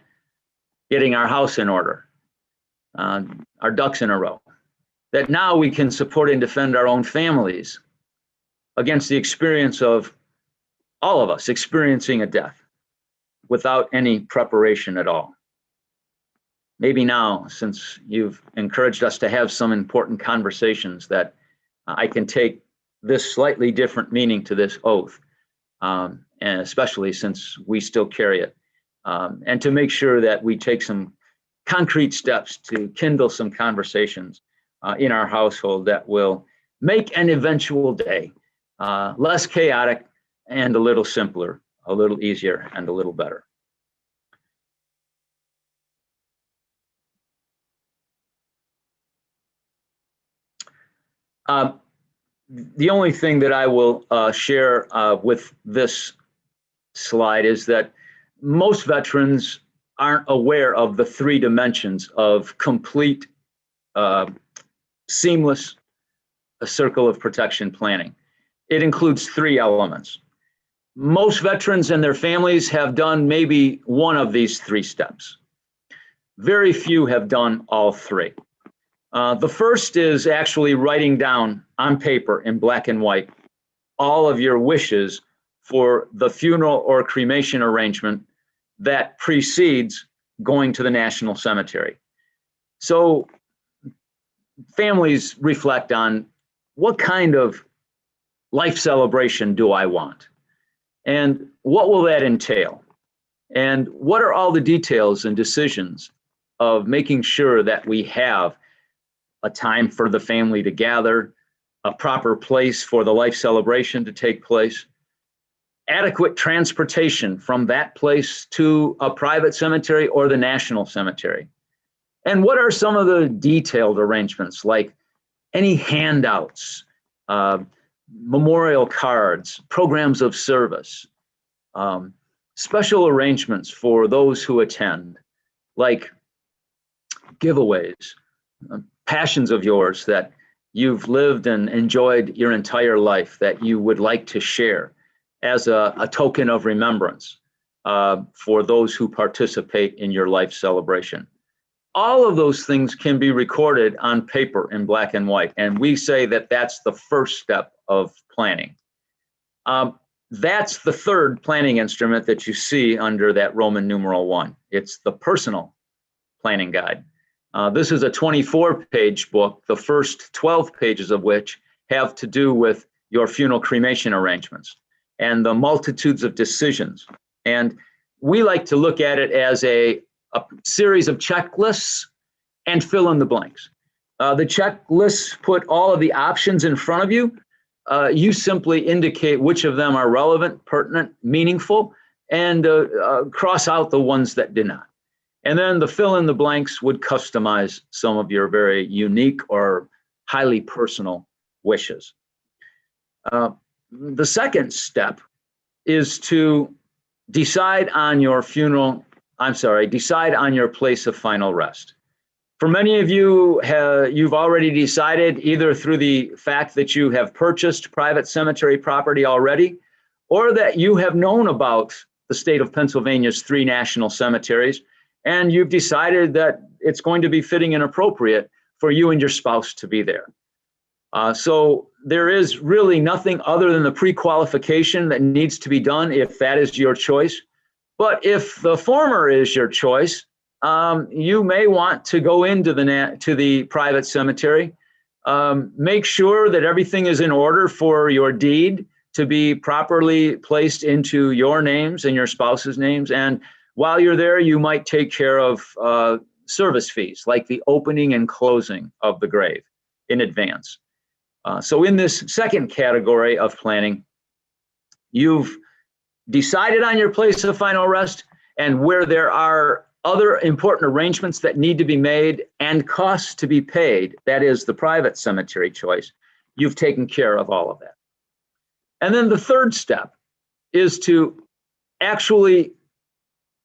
S10: getting our house in order, our ducks in a row, that now we can support and defend our own families against the experience of all of us experiencing a death without any preparation at all. Maybe now, since you've encouraged us to have some important conversations, that I can take this slightly different meaning to this oath, and especially since we still carry it, and to make sure that we take some concrete steps to kindle some conversations in our household that will make an eventual day less chaotic and a little simpler, a little easier, and a little better. The only thing that I will share with this slide is that most veterans aren't aware of the 3 dimensions of complete, seamless circle of protection planning. It includes 3 elements. Most veterans and their families have done maybe one of these 3 steps. Very few have done all 3. The first is actually writing down on paper in black and white all of your wishes for the funeral or cremation arrangement that precedes going to the National Cemetery. So families reflect on, what kind of life celebration do I want? And what will that entail? And what are all the details and decisions of making sure that we have a time for the family to gather, a proper place for the life celebration to take place, adequate transportation from that place to a private cemetery or the National Cemetery? And what are some of the detailed arrangements, like any handouts, memorial cards, programs of service, special arrangements for those who attend, like giveaways, passions of yours that you've lived and enjoyed your entire life that you would like to share as a token of remembrance for those who participate in your life celebration. All of those things can be recorded on paper in black and white, and we say that that's the first step of planning. That's the third planning instrument that you see under that Roman numeral 1. It's the personal planning guide. This is a 24-page book, the first 12 pages of which have to do with your funeral cremation arrangements and the multitudes of decisions. And we like to look at it as a series of checklists and fill in the blanks. The checklists put all of the options in front of you. You simply indicate which of them are relevant, pertinent, meaningful, and cross out the ones that do not. And then the fill in the blanks would customize some of your very unique or highly personal wishes. The second step is to decide on your place of final rest. For many of you, you've already decided either through the fact that you have purchased private cemetery property already, or that you have known about the state of Pennsylvania's 3 national cemeteries, and you've decided that it's going to be fitting and appropriate for you and your spouse to be there. So there is really nothing other than the pre-qualification that needs to be done if that is your choice. But if the former is your choice, you may want to go into the private cemetery. Make sure that everything is in order for your deed to be properly placed into your names and your spouse's names. And while you're there, you might take care of service fees, like the opening and closing of the grave in advance. So in this second category of planning, you've decided on your place of final rest, and where there are other important arrangements that need to be made and costs to be paid, that is the private cemetery choice, you've taken care of all of that. And then the third step is to actually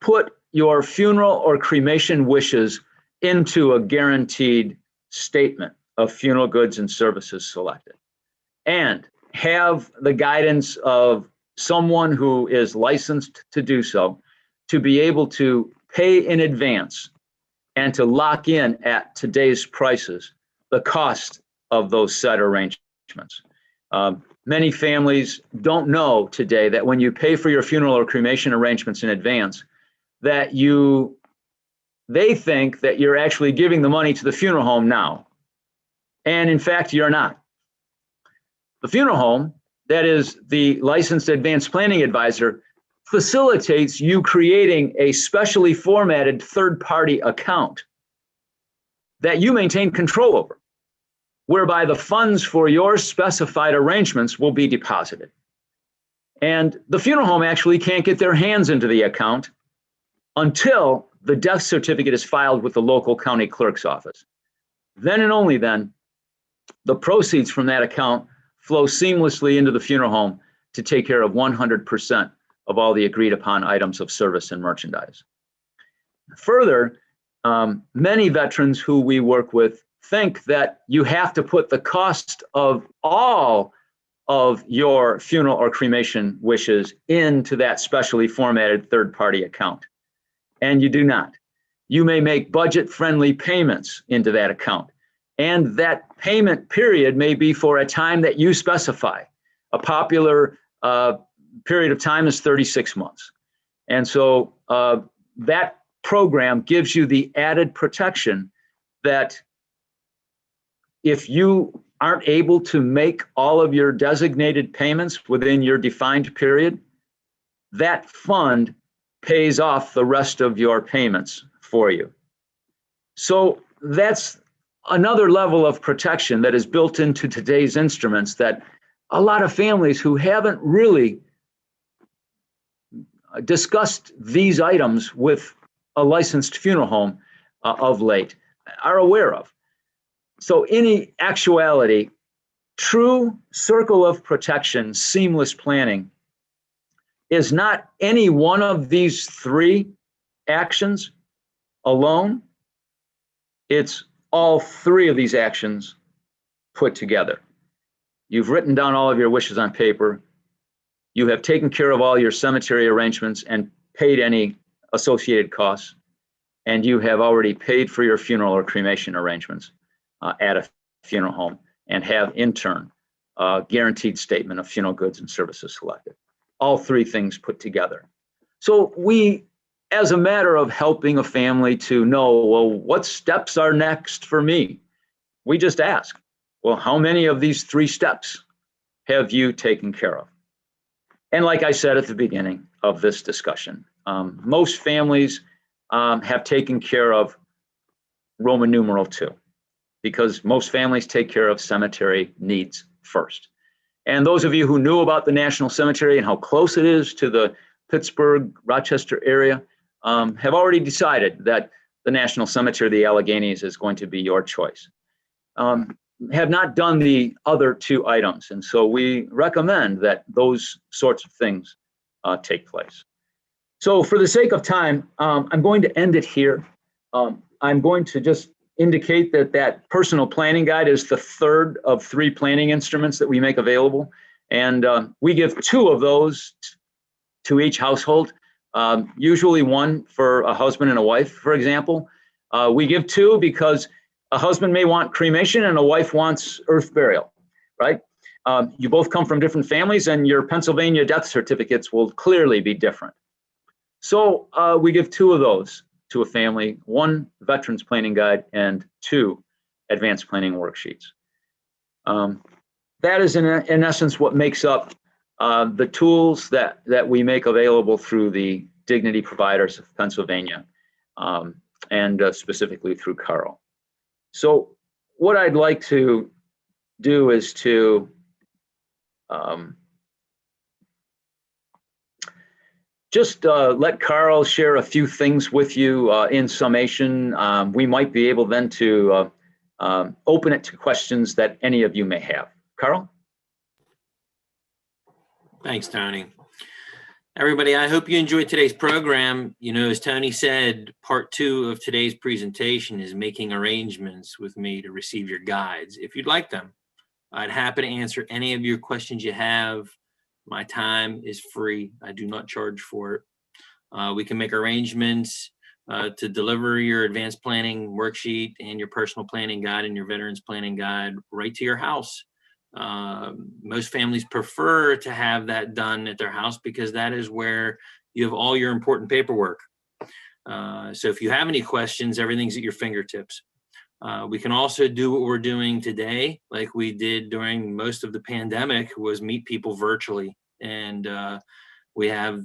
S10: put your funeral or cremation wishes into a guaranteed statement of funeral goods and services selected, and have the guidance of someone who is licensed to do so, to be able to pay in advance and to lock in at today's prices the cost of those set arrangements. Many families don't know today that when you pay for your funeral or cremation arrangements in advance, that they think that you're actually giving the money to the funeral home now. And in fact, you're not. The funeral home, that is the licensed advanced planning advisor, facilitates you creating a specially formatted third-party account that you maintain control over, whereby the funds for your specified arrangements will be deposited. And the funeral home actually can't get their hands into the account until the death certificate is filed with the local county clerk's office. Then and only then, the proceeds from that account flow seamlessly into the funeral home to take care of 100% of all the agreed upon items of service and merchandise. Further, many veterans who we work with think that you have to put the cost of all of your funeral or cremation wishes into that specially formatted third-party account. And you do not. You may make budget-friendly payments into that account. And that payment period may be for a time that you specify. A popular period of time is 36 months. And so that program gives you the added protection that if you aren't able to make all of your designated payments within your defined period, that fund pays off the rest of your payments for you. So that's another level of protection that is built into today's instruments that a lot of families who haven't really discussed these items with a licensed funeral home of late are aware of. So in actuality, true circle of protection, seamless planning is not any one of these three actions alone. It's all three of these actions put together. You've written down all of your wishes on paper. You have taken care of all your cemetery arrangements and paid any associated costs. And you have already paid for your funeral or cremation arrangements at a funeral home and have in turn a guaranteed statement of funeral goods and services selected. All three things put together. So we, as a matter of helping a family to know, well, what steps are next for me? We just ask, well, how many of these three steps have you taken care of? And like I said at the beginning of this discussion, most families have taken care of Roman numeral 2, because most families take care of cemetery needs first. And those of you who knew about the National Cemetery and how close it is to the Pittsburgh, Rochester area have already decided that the National Cemetery of the Alleghenies is going to be your choice. Have not done the other two items. And so we recommend that those sorts of things take place. So for the sake of time, I'm going to end it here. I'm going to just indicate that that personal planning guide is the third of 3 planning instruments that we make available. And we give 2 of those to each household, usually one for a husband and a wife, for example. We give 2 because a husband may want cremation and a wife wants earth burial, right? You both come from different families and your Pennsylvania death certificates will clearly be different. So we give 2 of those to a family, 1 veterans planning guide and 2 advanced planning worksheets. That is in essence what makes up the tools that we make available through the Dignity Providers of Pennsylvania and specifically through Carl. So what I'd like to do is to just let Carl share a few things with you in summation. We might be able then to open it to questions that any of you may have. Carl?
S5: Thanks, Tony. Everybody, I hope you enjoyed today's program. You know, as Tony said, part 2 of today's presentation is making arrangements with me to receive your guides. If you'd like them, I'd happy to answer any of your questions you have. My time is free. I do not charge for it. We can make arrangements to deliver your advanced planning worksheet and your personal planning guide and your veterans planning guide right to your house. Most families prefer to have that done at their house because that is where you have all your important paperwork. So if you have any questions, everything's at your fingertips. We can also do what we're doing today, like we did during most of the pandemic, was meet people virtually. And we have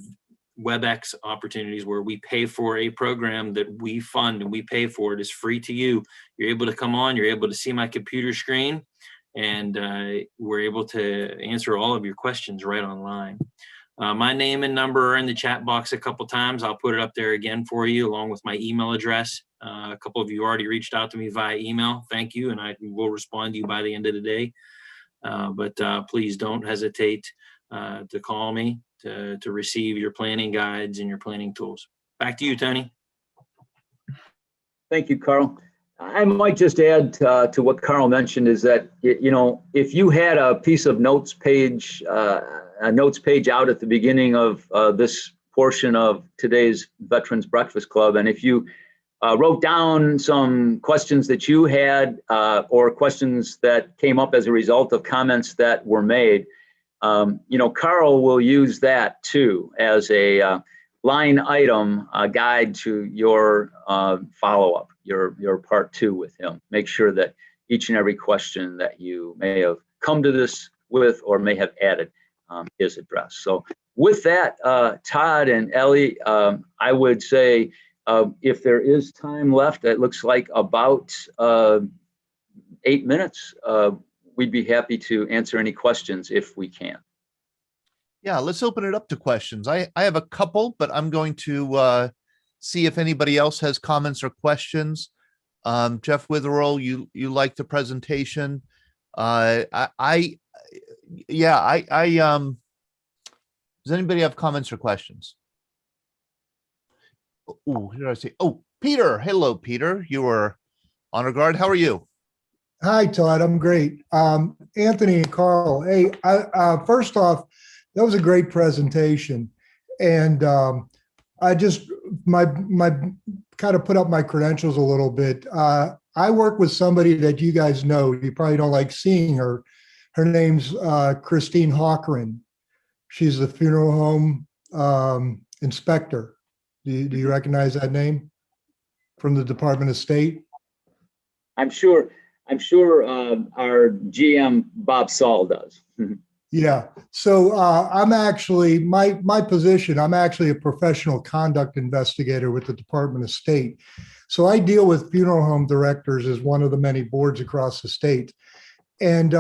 S5: WebEx opportunities where we pay for a program that we fund and we pay for it. It's free to you. You're able to come on, you're able to see my computer screen, and we're able to answer all of your questions right online. My name and number are in the chat box a couple times. I'll put it up there again for you, along with my email address. A couple of you already reached out to me via email. Thank you, and I will respond to you by the end of the day. But please don't hesitate to call me to receive your planning guides and your planning tools. Back to you, Tony.
S10: Thank you, Carl. I might just add to what Carl mentioned is that, you know, if you had a piece of notes page out at the beginning of this portion of today's Veterans Breakfast Club, and if you wrote down some questions that you had or questions that came up as a result of comments that were made, you know, Carl will use that too as a line item guide to your follow-up, your part 2 with him. Make sure that each and every question that you may have come to this with or may have added is addressed. So with that, Todd and Ellie, I would say if there is time left, it looks like about 8 minutes, we'd be happy to answer any questions if we can.
S2: Yeah, let's open it up to questions. I have a couple, but I'm going to see if anybody else has comments or questions. Jeff Witherell, you like the presentation. Does anybody have comments or questions? Oh, who did I see? Oh, Peter. Hello, Peter. You were honor guard. How are you?
S12: Hi, Todd. I'm great. Anthony and Carl. Hey, first off, that was a great presentation, and I just my kind of put up my credentials a little bit. I work with somebody that you guys know. You probably don't like seeing her. Her name's Christine Hawkren. She's the funeral home inspector. Do you recognize that name from the Department of State?
S10: I'm sure our GM Bob Saul does.
S12: Yeah. So I'm actually my position. I'm actually a professional conduct investigator with the Department of State. So I deal with funeral home directors as one of the many boards across the state. And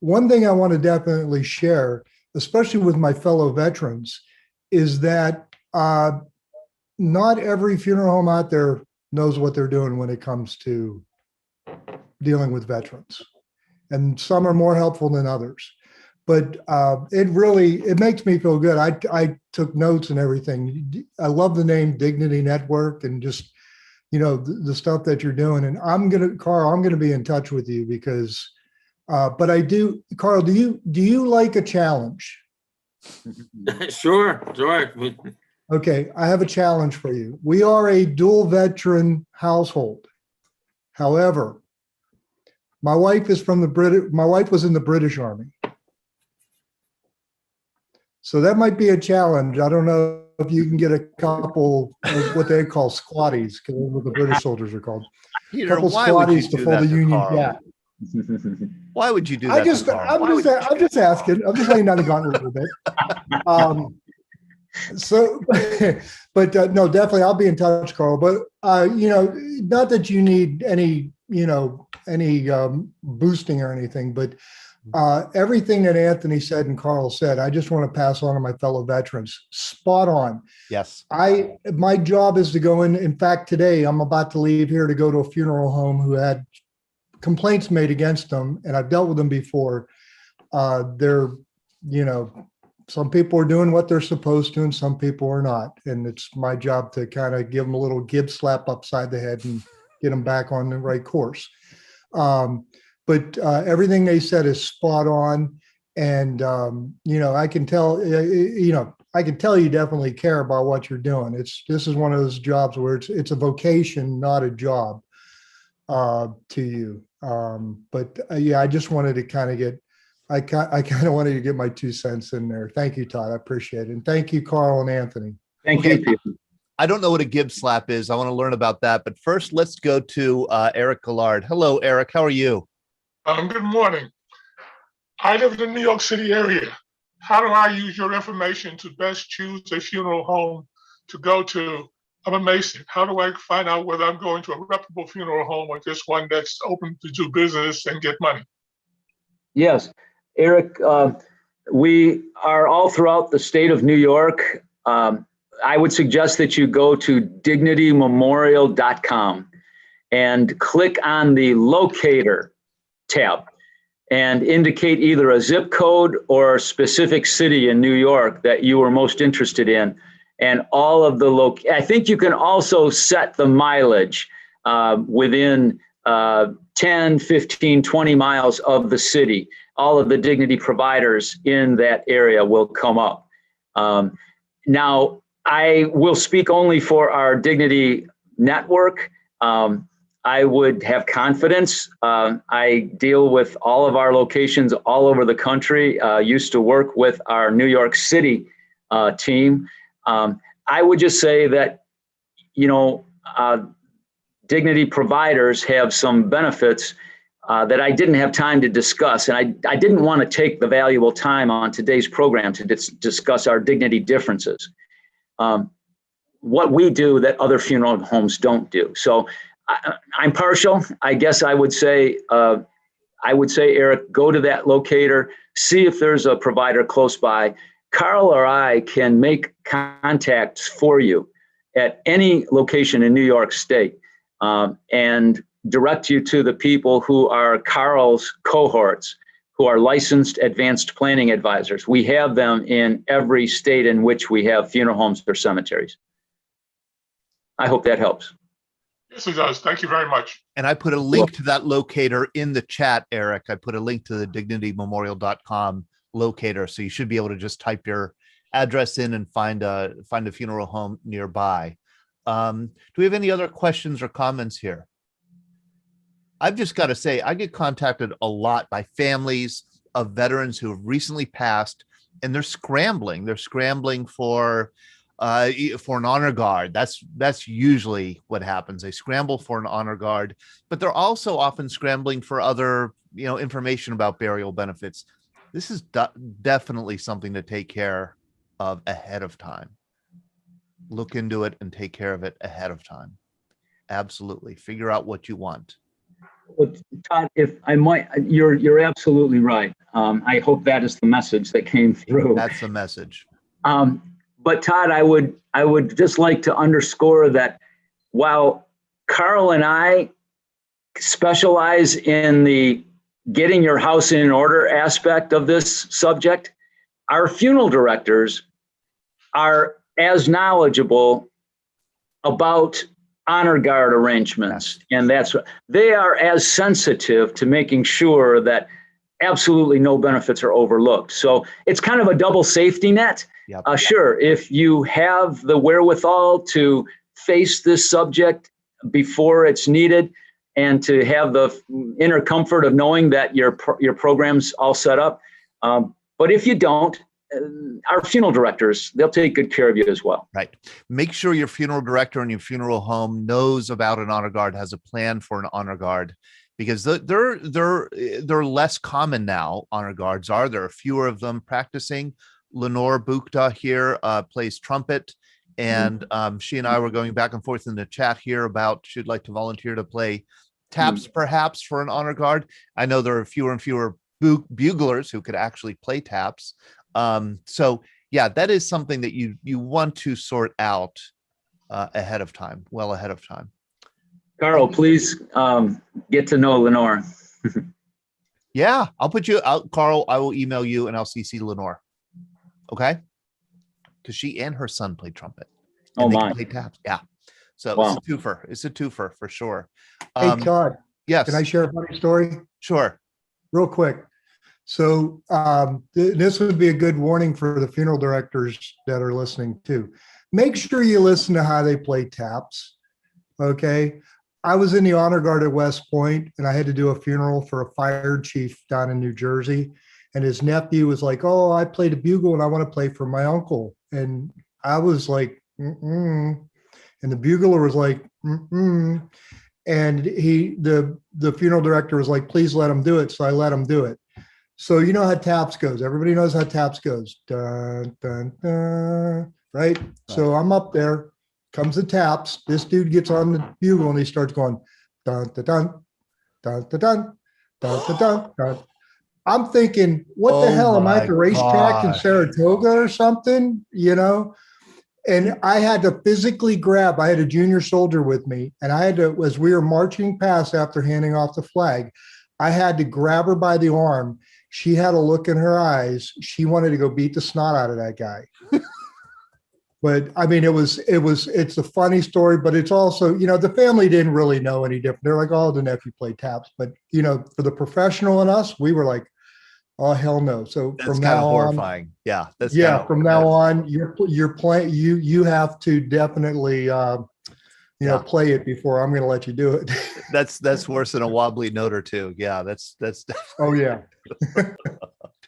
S12: one thing I want to definitely share, especially with my fellow veterans, is that not every funeral home out there knows what they're doing when it comes to dealing with veterans. And some are more helpful than others. But it makes me feel good. I took notes and everything. I love the name Dignity Network and just, the stuff that you're doing. And Carl, I'm going to be in touch with you because, but I do, Carl, do you like a challenge?
S5: Sure.
S12: Okay, I have a challenge for you. We are a dual veteran household. However, my wife was in the British Army. So that might be a challenge. I don't know if you can get a couple of what they call squatties, because what the British soldiers are called.
S2: Peter,
S12: Couple
S2: why would you
S12: squatties to
S2: do
S12: pull
S2: that
S12: the
S2: to
S12: Union
S2: Carl?
S12: Jack.
S2: Why would you do that to Carl?
S12: I'm just asking. I'm just laying down the gauntlet a little bit. No, definitely, I'll be in touch, Carl. But not that you need any boosting or anything, but everything that Anthony said and Carl said, I just want to pass on to my fellow veterans. Spot on.
S2: Yes.
S12: My job is to go in. In fact, today I'm about to leave here to go to a funeral home who had complaints made against them, and I've dealt with them before. Some people are doing what they're supposed to and some people are not. And it's my job to kind of give them a little gib slap upside the head and get them back on the right course. But everything they said is spot on. And, I can tell, you definitely care about what you're doing. This is one of those jobs where it's a vocation, not a job to you. I just wanted to kind of I kind of wanted to get my 2 cents in there. Thank you, Todd. I appreciate it. And thank you, Carl and Anthony.
S10: Thank you.
S2: I don't know what a gib slap is. I want to learn about that. But first, let's go to Eric Gillard. Hello, Eric. How are you?
S13: Good morning. I live in the New York City area. How do I use your information to best choose a funeral home to go to? I'm a Mason. How do I find out whether I'm going to a reputable funeral home or just one that's open to do business and get money?
S10: Yes, Eric, we are all throughout the state of New York. I would suggest that you go to dignitymemorial.com and click on the locator tab and indicate either a zip code or a specific city in New York that you are most interested in. And all of the I think you can also set the mileage within 10, 15, 20 miles of the city. All of the Dignity providers in that area will come up. Now, I will speak only for our Dignity network. I would have confidence. I deal with all of our locations all over the country, used to work with our New York City team. I would just say that, Dignity providers have some benefits that I didn't have time to discuss. And I didn't want to take the valuable time on today's program to discuss our Dignity differences. What we do that other funeral homes don't do. So I'm partial. I guess I would say, Eric, go to that locator, see if there's a provider close by. Carl or I can make contacts for you at any location in New York State and direct you to the people who are Carl's cohorts, who are licensed advanced planning advisors. We have them in every state in which we have funeral homes or cemeteries. I hope that helps.
S13: Yes, it does. Thank you very much.
S2: And I put a link to that locator in the chat, Eric. I put a link to the dignitymemorial.com locator. So you should be able to just type your address in and find a funeral home nearby. Do we have any other questions or comments here? I've just got to say, I get contacted a lot by families of veterans who have recently passed, and they're scrambling. They're scrambling for an honor guard. That's usually what happens. They scramble for an honor guard, but they're also often scrambling for other, information about burial benefits. This is definitely something to take care of ahead of time. Look into it and take care of it ahead of time. Absolutely. Figure out what you want.
S10: Well, Todd, if I might, you're absolutely right. I hope that is the message that came through.
S2: That's the message.
S10: But Todd, I would just like to underscore that while Carl and I specialize in the getting your house in order aspect of this subject, our funeral directors are as knowledgeable about honor guard arrangements. And that's what they are, as sensitive to making sure that absolutely no benefits are overlooked. So it's kind of a double safety net.
S2: Yep.
S10: Sure, if you have the wherewithal to face this subject before it's needed and to have the inner comfort of knowing that your program's all set up. But if you don't, our funeral directors, they'll take good care of you as well.
S2: Right. Make sure your funeral director and your funeral home knows about an honor guard, has a plan for an honor guard, because they're less common now. Honor guards are. There are fewer of them practicing. Lenore Bukta here plays trumpet, and she and I were going back and forth in the chat here about she'd like to volunteer to play taps, perhaps, for an honor guard. I know there are fewer and fewer buglers who could actually play taps. So yeah, that is something that you want to sort out ahead of time, well ahead of time.
S10: Carl, please get to know Lenore.
S2: Yeah, I'll put you out, Carl. I will email you and I'll CC Lenore. Okay, because she and her son play trumpet. And they can play taps. Yeah, so wow. It's a twofer for sure.
S12: Hey Todd,
S2: yes,
S12: can I share a funny story?
S2: Sure,
S12: real quick. So this would be a good warning for the funeral directors that are listening too. Make sure you listen to how they play taps. Okay. I was in the honor guard at West Point, and I had to do a funeral for a fire chief down in New Jersey. And his nephew was like, "Oh, I played a bugle and I want to play for my uncle." And I was like, "Mm-mm." And the bugler was like, "Mm-mm." And the funeral director was like, "Please let him do it." So I let him do it. So you know how taps goes. Everybody knows how taps goes. Dun, dun, dun, right? So I'm up there, comes the taps. This dude gets on the bugle and he starts going, dun, dun, dun, dun, dun, dun, dun, dun, dun, dun. I'm thinking, what the hell? Am I at the racetrack in Saratoga or something? And I had to physically grab, I had a junior soldier with me, and I had to, as we were marching past after handing off the flag, I had to grab her by the arm. She had a look in her eyes. She wanted to go beat the snot out of that guy. But I mean, it's a funny story, but it's also, the family didn't really know any different. They're like, "Oh, the nephew played taps." But, for the professional and us, we were like, "Oh, hell no." So
S2: that's
S12: from
S2: kind
S12: now
S2: of horrifying.
S12: on,
S2: Yeah.
S12: From now on, you're playing, you have to definitely, play it before I'm going to let you do it.
S2: That's worse than a wobbly note or two. Yeah. That's.
S12: Oh yeah.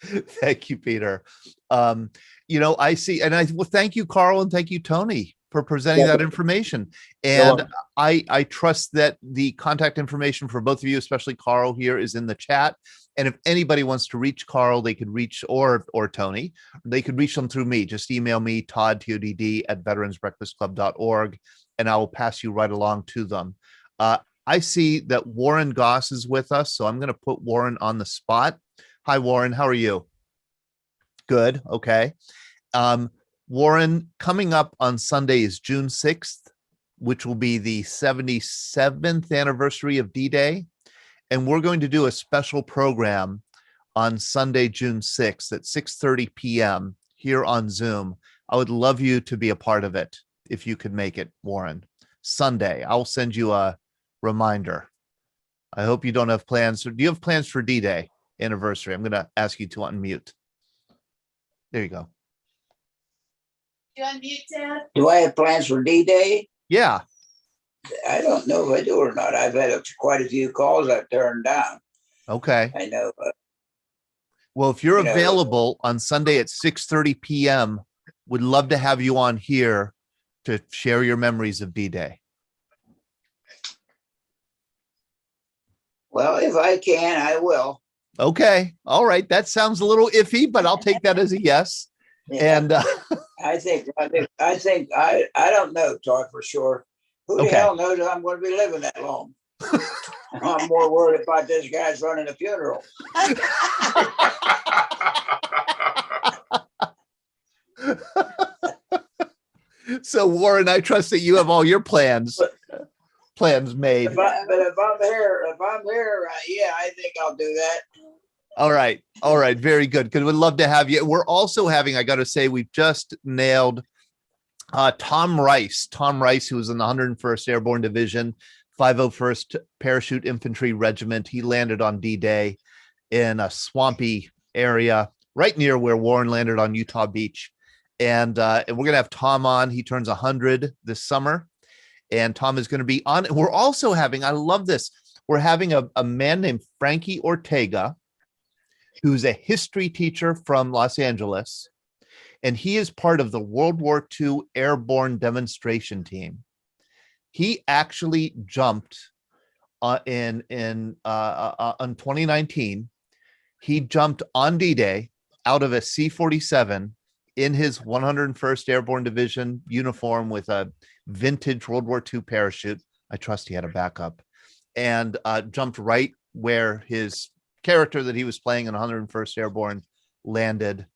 S2: Thank you, Peter. I see, and thank you, Carl, and thank you, Tony, for presenting that information. And I trust that the contact information for both of you, especially Carl here, is in the chat. And if anybody wants to reach Carl, they could reach, or Tony, they could reach them through me. Just email me, Todd, TODD, @veteransbreakfastclub.org, and I will pass you right along to them. I see that Warren Goss is with us, so I'm going to put Warren on the spot. Hi, Warren. How are you? Good. Okay. Warren, coming up on Sunday is June 6th, which will be the 77th anniversary of D-Day. And we're going to do a special program on Sunday, June 6th at 6:30 p.m. here on Zoom. I would love you to be a part of it if you could make it, Warren. Sunday, I'll send you a reminder. I hope you don't have plans. Do you have plans for D-Day anniversary? I'm going to ask you to unmute. There you go.
S11: You unmute, Dad? Do I have plans for D-Day?
S2: Yeah.
S11: I don't know if I do or not. I've had quite a few calls I've turned down.
S2: Okay.
S11: I know.
S2: Well, if you're available on Sunday at 6:30 p.m., would love to have you on here to share your memories of D-Day.
S11: Well, if I can, I will.
S2: Okay. All right. That sounds a little iffy, but I'll take that as a yes.
S11: Yeah.
S2: And
S11: I think I don't know, Todd, for sure. Who the
S2: Okay.
S11: hell knows if I'm going to be living that long? I'm more worried about this guy's running a funeral.
S2: so, Warren, I trust that you have all your plans made.
S11: If I'm here, yeah, I think I'll do that.
S2: All right. All right. Very good. Because we'd love to have you. We're also having, I got to say, we've just nailed Tom Rice. Tom Rice, who was in the 101st Airborne Division, 501st Parachute Infantry Regiment. He landed on D-Day in a swampy area right near where Warren landed on Utah Beach. And we're going to have Tom on. He turns 100 this summer. And Tom is going to be on. We're also having, I love this, we're having a man named Frankie Ortega, who's a history teacher from Los Angeles. And he is part of the World War II Airborne Demonstration Team. He actually jumped in 2019. He jumped on D-Day out of a C-47 in his 101st Airborne Division uniform with a vintage World War II parachute. I trust he had a backup, and jumped right where his character that he was playing in 101st Airborne landed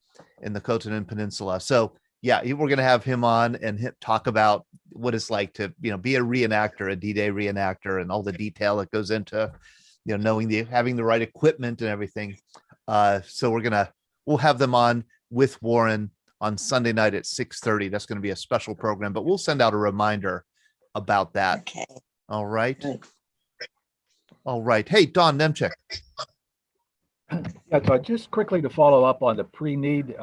S2: in the Khotan Peninsula. So yeah, we're going to have him on and talk about what it's like to, be a reenactor, a D-Day reenactor, and all the detail that goes into, knowing having the right equipment and everything. So we'll have them on with Warren on Sunday night at 6:30. That's going to be a special program, but we'll send out a reminder about that.
S11: Okay.
S2: All right. All right. Hey, Don Nemchek.
S4: Yeah, so just quickly to follow up on the pre-need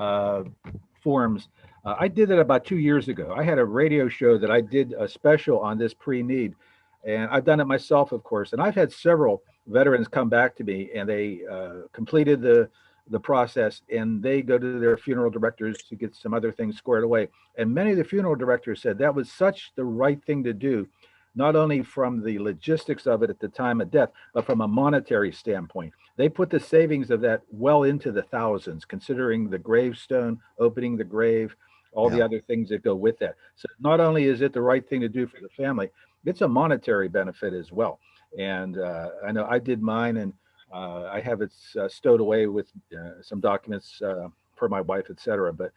S4: forms. I did it about 2 years ago. I had a radio show that I did a special on this pre-need, and I've done it myself, of course. And I've had several veterans come back to me, and they completed the process, and they go to their funeral directors to get some other things squared away. And many of the funeral directors said that was such the right thing to do, not only from the logistics of it at the time of death, but from a monetary standpoint. They put the savings of that well into the thousands, considering the gravestone, opening the grave, all the other things that go with that. So not only is it the right thing to do for the family, it's a monetary benefit as well. And I know I did mine, and I have it stowed away with some documents for my wife, et cetera. But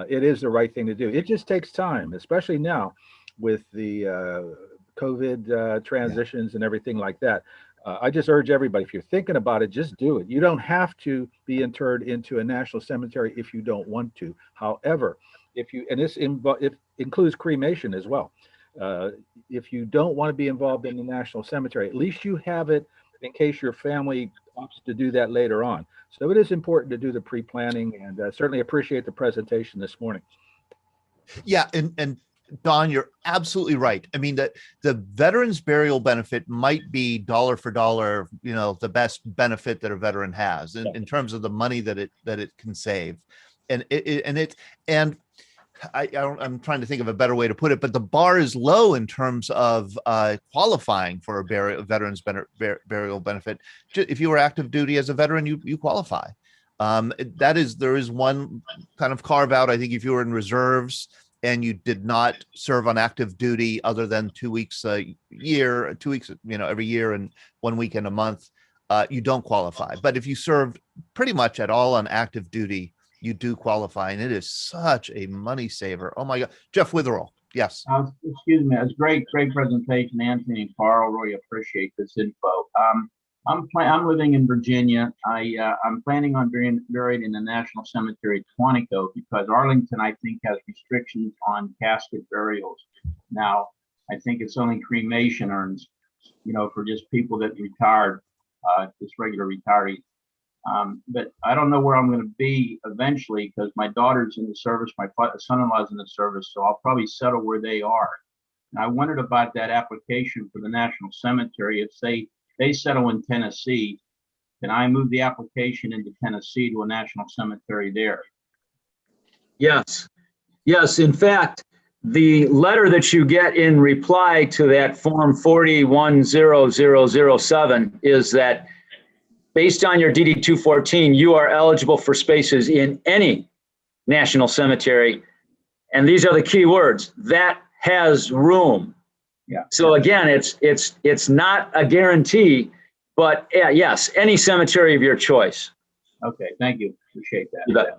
S4: it is the right thing to do. It just takes time, especially now with the COVID transitions and everything like that. I just urge everybody, if you're thinking about it, just do it. You don't have to be interred into a national cemetery if you don't want to. However, it includes cremation as well. If you don't want to be involved in the national cemetery, at least you have it in case your family opts to do that later on. So it is important to do the pre-planning, and certainly appreciate the presentation this morning.
S2: Yeah, and Don, you're absolutely right. I mean, the veterans burial benefit might be dollar for dollar, the best benefit that a veteran has in terms of the money that it can save. And I'm trying to think of a better way to put it, but the bar is low in terms of qualifying for a veteran's burial benefit. If you were active duty as a veteran, you qualify. There is one kind of carve out. I think if you were in reserves and you did not serve on active duty other than 2 weeks a year, 2 weeks, every year and 1 week in a month, you don't qualify. But if you served pretty much at all on active duty, you do qualify. And it is such a money saver. Oh my God. Jeff Witherall. Yes.
S14: Excuse me. It's great presentation, Anthony and Carl. Really appreciate this info. I'm living in Virginia. I'm planning on being buried in the National Cemetery at Quantico because Arlington, I think, has restrictions on casket burials. Now, I think it's only cremation urns, for just people that retired, just regular retirees. But I don't know where I'm going to be eventually because my daughter's in the service, my son-in-law's in the service, so I'll probably settle where they are. And I wondered about that application for the National Cemetery. If they settle in Tennessee, can I move the application into Tennessee to a national cemetery there?
S10: Yes. Yes. In fact, the letter that you get in reply to that form 410007 is that based on your DD 214, you are eligible for spaces in any national cemetery. And these are the key words: that has room.
S14: Yeah.
S10: So again, it's not a guarantee, but yes, any cemetery of your choice.
S14: Okay, thank you. Appreciate that.
S10: You bet.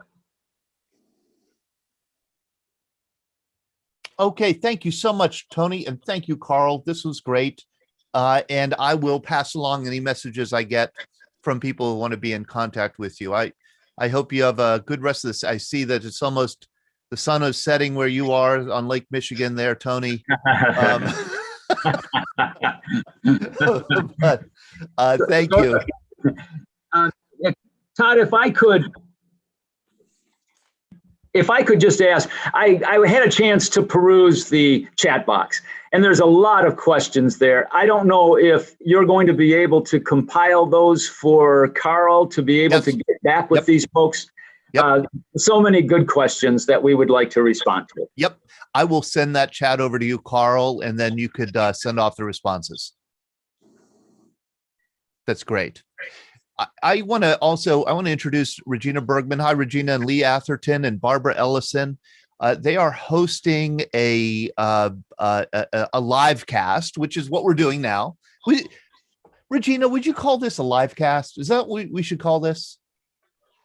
S2: Okay, thank you so much, Tony, and thank you, Carl. This was great. And I will pass along any messages I get from people who want to be in contact with you. I hope you have a good rest of this. I see that it's almost the sun is setting where you are on Lake Michigan there, Tony. But thank you.
S10: Todd, if I could just ask, I had a chance to peruse the chat box, and there's a lot of questions there. I don't know if you're going to be able to compile those for Carl to be able to get back with these folks. So many good questions that we would like to respond to.
S2: Yep. I will send that chat over to you, Carl, and then you could send off the responses. That's great. I want to introduce Regina Bergman. Hi, Regina, and Lee Atherton and Barbara Ellison. They are hosting a live cast, which is what we're doing now. Regina, would you call this a live cast? Is that what we should call this?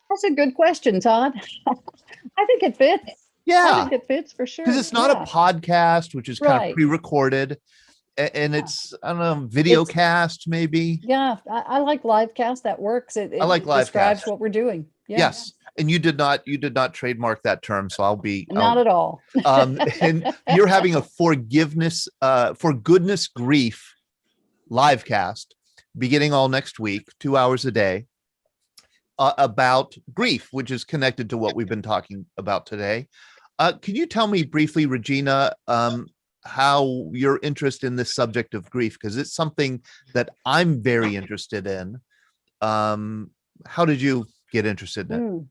S15: That's a good question, Todd. I think it fits.
S2: Yeah.
S15: I think it fits for sure.
S2: Because it's not a podcast, which is kind of pre-recorded. And it's, I don't know, video cast maybe.
S15: Yeah, I like live cast. That works. It
S2: I like live
S15: describes
S2: cast.
S15: what we're doing. Yeah.
S2: Yes. And you did not trademark that term. So I'll be
S15: not at all.
S2: And you're having a for goodness grief live cast beginning all next week, 2 hours a day, about grief, which is connected to what we've been talking about today. Can you tell me briefly, Regina, how your interest in this subject of grief, because it's something that I'm very interested in. How did you get interested in it?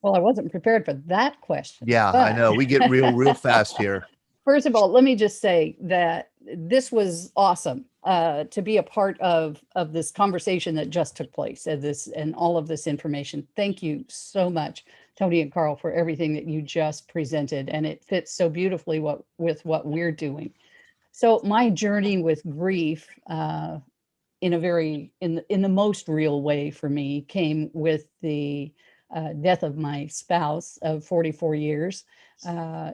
S15: Well, I wasn't prepared for that question.
S2: Yeah, I know. We get real fast here.
S15: First of all, let me just say that this was awesome to be a part of this conversation that just took place and all of this information. Thank you so much, Tony and Carl, for everything that you just presented, and it fits so beautifully with what we're doing. So my journey with grief, in the most real way for me, came with the death of my spouse of 44 years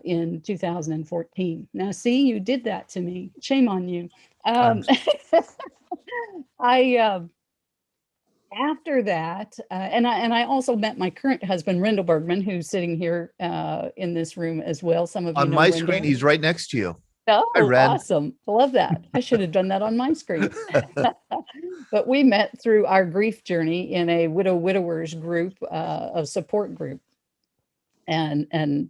S15: in 2014. Now, see, you did that to me. Shame on you. After that, and I also met my current husband, Rendell Bergman, who's sitting here in this room as well. Some of you
S2: on
S15: know
S2: my
S15: Rendell.
S2: screen, he's right next to you.
S15: Oh,
S2: Hi, Ren.
S15: awesome. I love that. I should have done that on my screen. But we met through our grief journey in a widowers group, a support group. And then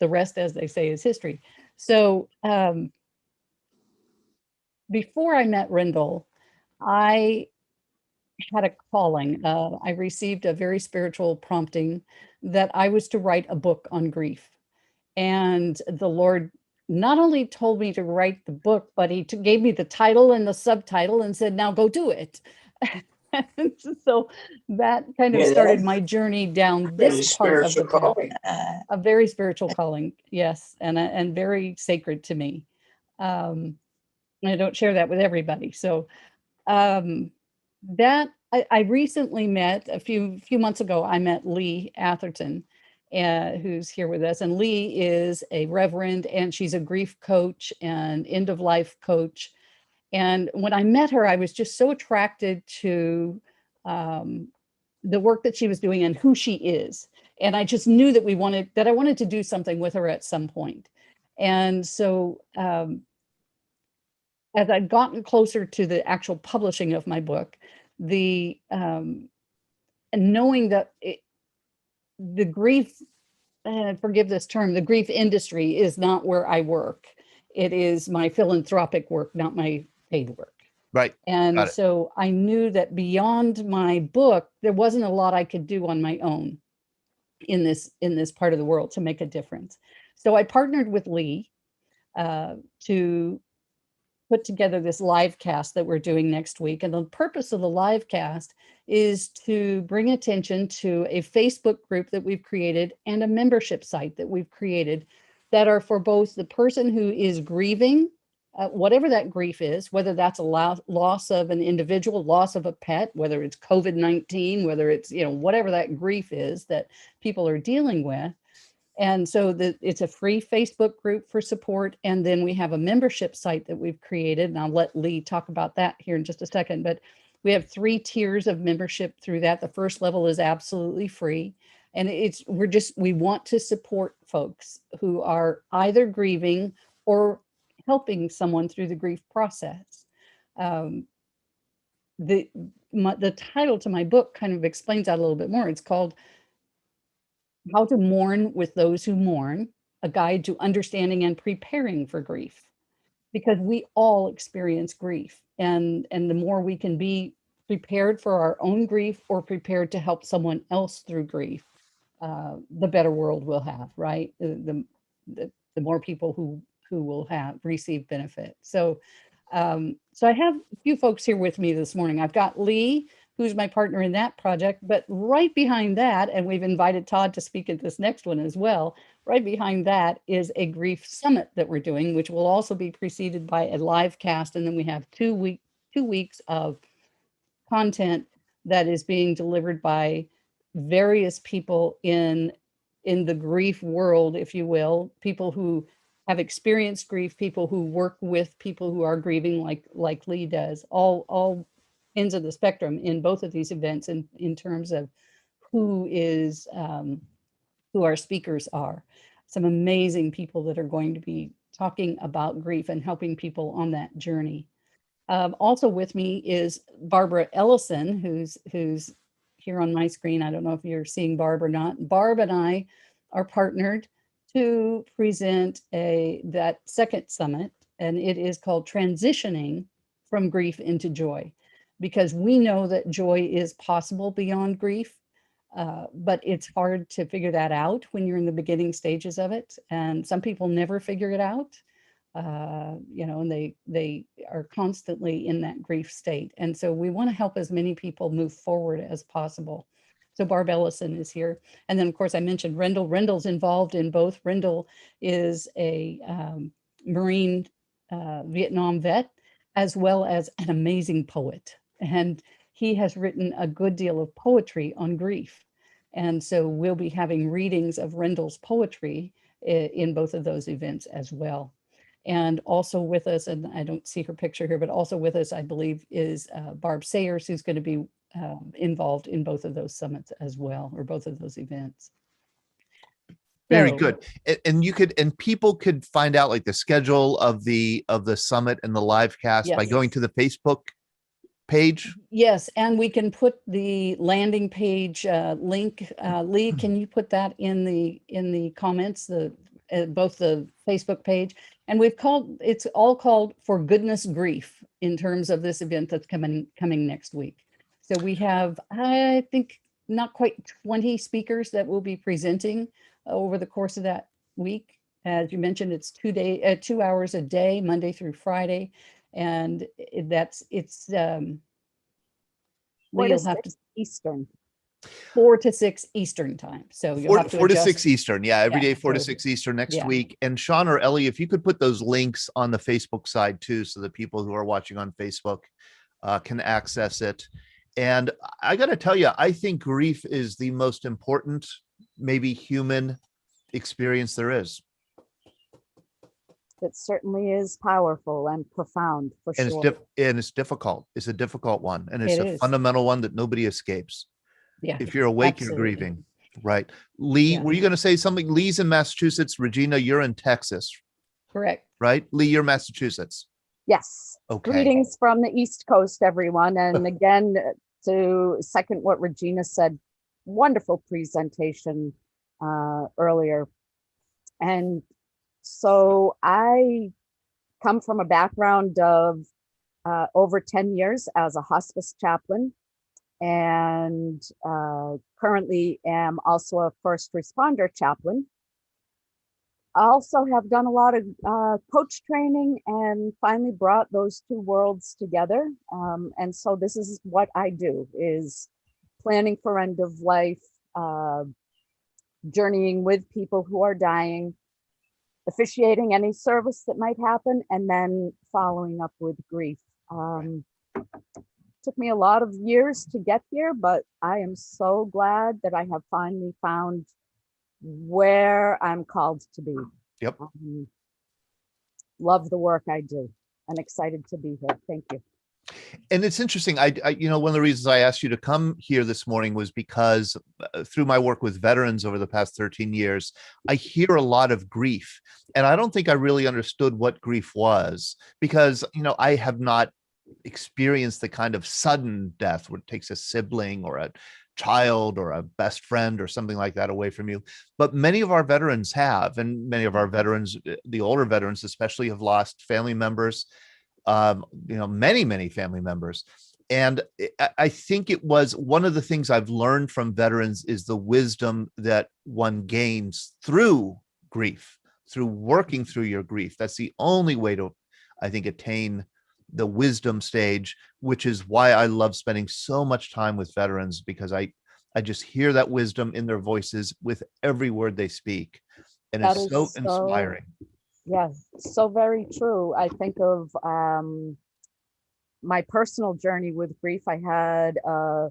S15: the rest, as they say, is history. So before I met Rendell, I had a calling. I received a very spiritual prompting that I was to write a book on grief. And the Lord not only told me to write the book, but he gave me the title and the subtitle and said, now go do it. So that kind of started my journey down this part of the path. A very spiritual calling, yes, and very sacred to me. And I don't share that with everybody. So that I recently met a few months ago. I met Lee Atherton, who's here with us, and Lee is a reverend, and she's a grief coach and end of life coach. And when I met her, I was just so attracted to the work that she was doing and who she is. And I just knew that I wanted to do something with her at some point. And so as I'd gotten closer to the actual publishing of my book, and knowing that the grief, forgive this term, the grief industry is not where I work. It is my philanthropic work, not my paid work.
S2: Right.
S15: And so I knew that beyond my book, there wasn't a lot I could do on my own in this part of the world to make a difference. So I partnered with Lee to put together this live cast that we're doing next week. And the purpose of the live cast is to bring attention to a Facebook group that we've created and a membership site that we've created that are for both the person who is grieving, whatever that grief is, whether that's a loss of an individual, loss of a pet, whether it's COVID-19, whether it's, whatever that grief is that people are dealing with. And so it's a free Facebook group for support. And then we have a membership site that we've created. And I'll let Lee talk about that here in just a second. But we have 3 tiers of membership through that. The first level is absolutely free. And we want to support folks who are either grieving or helping someone through the grief process. The title to my book kind of explains that a little bit more. It's called How to Mourn with Those Who Mourn, a guide to understanding and preparing for grief. Because we all experience grief. And the more we can be prepared for our own grief or prepared to help someone else through grief, the better world we'll have, right? The more people who will receive benefit. So I have a few folks here with me this morning. I've got Lee, who's my partner in that project, but right behind that, and we've invited Todd to speak at this next one as well, right behind that is a grief summit that we're doing, which will also be preceded by a live cast. And then we have 2 weeks of content that is being delivered by various people in the grief world, if you will, people who have experienced grief, people who work with people who are grieving like Lee does, all ends of the spectrum in both of these events in terms of who our speakers are. Some amazing people that are going to be talking about grief and helping people on that journey. Also with me is Barbara Ellison, who's here on my screen. I don't know if you're seeing Barb or not. Barb and I are partnered to present that second summit, and it is called Transitioning from Grief into Joy, because we know that joy is possible beyond grief, but it's hard to figure that out when you're in the beginning stages of it. And some people never figure it out, and they are constantly in that grief state. And so we want to help as many people move forward as possible. So Barb Ellison is here. And then, of course, I mentioned Rendell. Rendell's involved in both. Rendell is a Marine Vietnam vet, as well as an amazing poet. And he has written a good deal of poetry on grief. And so we'll be having readings of Rendell's poetry in both of those events as well. And also with us, and I don't see her picture here, but also with us, I believe, is Barb Sayers, who's going to be involved in both of those summits as well, or both of those events.
S2: Very
S15: So,
S2: good. And people could find out like the schedule of the summit and the live cast by
S15: Yes.
S2: going to the Facebook page.
S15: Yes, and we can put the landing page link. Lee, can you put that in the comments, both the Facebook page, and it's all called For Goodness Grief in terms of this event that's coming next week. So we have, I think, not quite 20 speakers that will be presenting over the course of that week. As you mentioned, it's 2 hours a day, Monday through Friday. And it's you'll have to
S9: Eastern.
S15: 4 to 6 Eastern time. So you'll have to
S2: 4 to
S15: adjust.
S2: 6 Eastern. Yeah, every
S15: Yeah,
S2: day, 4 to
S15: so-
S2: 6 Eastern next
S15: yeah.
S2: week. And Sean or Ellie, if you could put those links on the Facebook side too, so that people who are watching on Facebook can access it. And I got to tell you, I think grief is the most important, maybe human experience there is.
S9: It certainly is powerful and profound for
S2: And
S9: sure.
S2: it's difficult. It's a difficult one, and it's
S9: It
S2: a
S9: is.
S2: fundamental one that nobody escapes.
S15: Yeah.
S2: If you're awake,
S15: absolutely.
S2: you're grieving. Right. Lee,
S15: Yeah.
S2: were you going to say something? Lee's in Massachusetts. Regina, you're in Texas,
S15: Correct.
S2: right? Lee, you're Massachusetts.
S9: Yes.
S2: Okay.
S9: Greetings from the East Coast, everyone. And again, to second what Regina said, wonderful presentation earlier. And so I come from a background of over 10 years as a hospice chaplain, and currently am also a first responder chaplain. I also have done a lot of coach training and finally brought those two worlds together. And so this is what I do, is planning for end of life, journeying with people who are dying, officiating any service that might happen, and then following up with grief. Took me a lot of years to get here, but I am so glad that I have finally found where I'm called to be.
S2: Yep.
S9: Love the work I do and excited to be here. Thank you.
S2: And it's interesting. I one of the reasons I asked you to come here this morning was because through my work with veterans over the past 13 years, I hear a lot of grief, and I don't think I really understood what grief was, because, I have not experienced the kind of sudden death where it takes a sibling or a child or a best friend or something like that away from you. But many of our veterans have, and many of our veterans, the older veterans especially, have lost family members, many family members. And I think it was one of the things I've learned from veterans is the wisdom that one gains through grief, through working through your grief. That's the only way to, I think, attain the wisdom stage, which is why I love spending so much time with veterans, because I just hear that wisdom in their voices with every word they speak. And
S9: That
S2: it's
S9: is
S2: so inspiring.
S9: Yes, so very true. I think of my personal journey with grief. I had a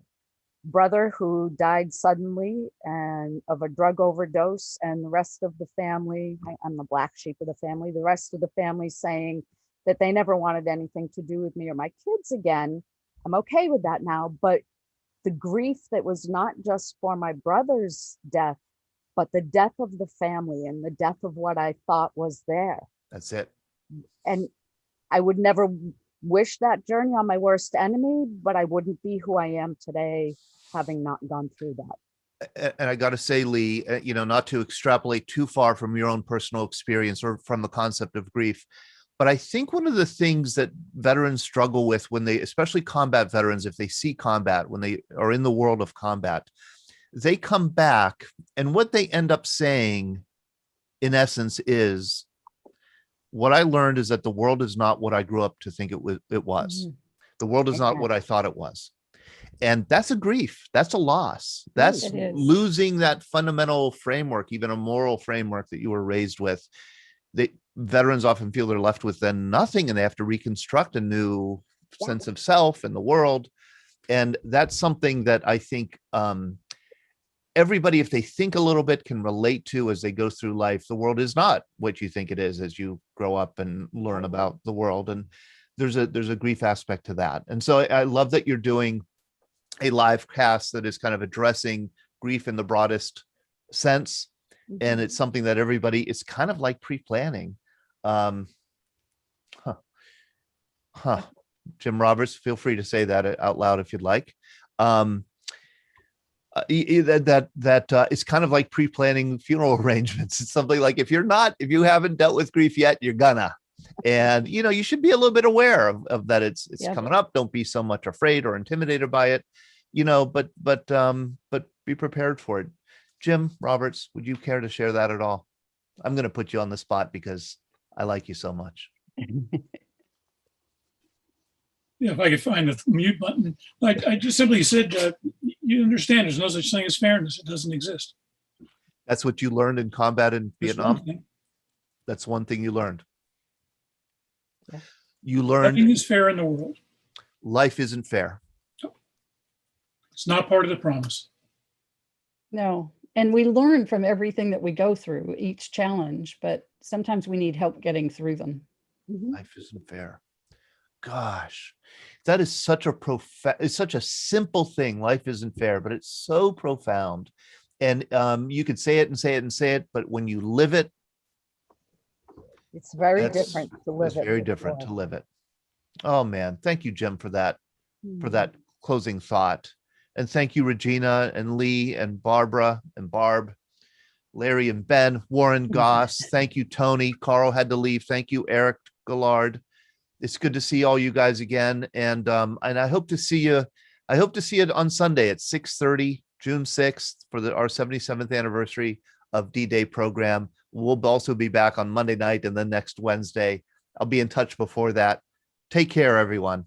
S9: brother who died suddenly and of a drug overdose, and the rest of the family, I'm the black sheep of the family, the rest of the family saying that they never wanted anything to do with me or my kids again. I'm okay with that now, but the grief that was not just for my brother's death, but the death of the family and the death of what I thought was there.
S2: That's it.
S9: And I would never wish that journey on my worst enemy, but I wouldn't be who I am today having not gone through that.
S2: And I got to say, Lee, not to extrapolate too far from your own personal experience or from the concept of grief, but I think one of the things that veterans struggle with when they, especially combat veterans, if they see combat, when they are in the world of combat, they come back, and what they end up saying, in essence, is, what I learned is that the world is not what I grew up to think it was.
S9: Mm-hmm.
S2: The world is not what I thought it was. And that's a grief. That's a loss. That's losing that fundamental framework, even a moral framework that you were raised with. Veterans often feel they're left with then nothing, and they have to reconstruct a new sense of self and the world. And that's something that I think everybody, if they think a little bit, can relate to as they go through life. The world is not what you think it is as you grow up and learn about the world. And there's a grief aspect to that. And so I love that you're doing a live cast that is kind of addressing grief in the broadest sense. And it's something that everybody is kind of like pre-planning. Jim Roberts, feel free to say that out loud if you'd like. It's kind of like pre-planning funeral arrangements. It's something like, if you haven't dealt with grief yet, you're gonna. And you should be a little bit aware of that. It's coming up. Don't be so much afraid or intimidated by it, but be prepared for it. Jim Roberts, would you care to share that at all? I'm going to put you on the spot because I like you so much.
S16: Yeah, if I could find the mute button. Like I just simply said, you understand there's no such thing as fairness. It doesn't exist.
S2: That's what you learned in combat in Vietnam? That's one thing you learned.
S9: Yeah.
S2: You learned
S16: nothing is fair in the world.
S2: Life isn't fair.
S16: It's not part of the promise.
S15: No, And we learn from everything that we go through, each challenge, but sometimes we need help getting through them.
S2: Life isn't fair. Gosh, that is such a it's such a simple thing. Life isn't fair, but it's so profound. And you could say it and say it and say it, but when you live it,
S9: it's very different to live
S2: it's
S9: it.
S2: very different to live it. Oh man, thank you, Jim, for that closing thought. And thank you, Regina and Lee and Barbara and Barb, Larry and Ben, Warren Goss. Thank you, Tony. Carl had to leave. Thank you, Eric Gillard. It's good to see all you guys again. And I hope to see you. I hope to see you on Sunday at 6:30, June 6th, for our 77th anniversary of D-Day program. We'll also be back on Monday night and then next Wednesday. I'll be in touch before that. Take care, everyone.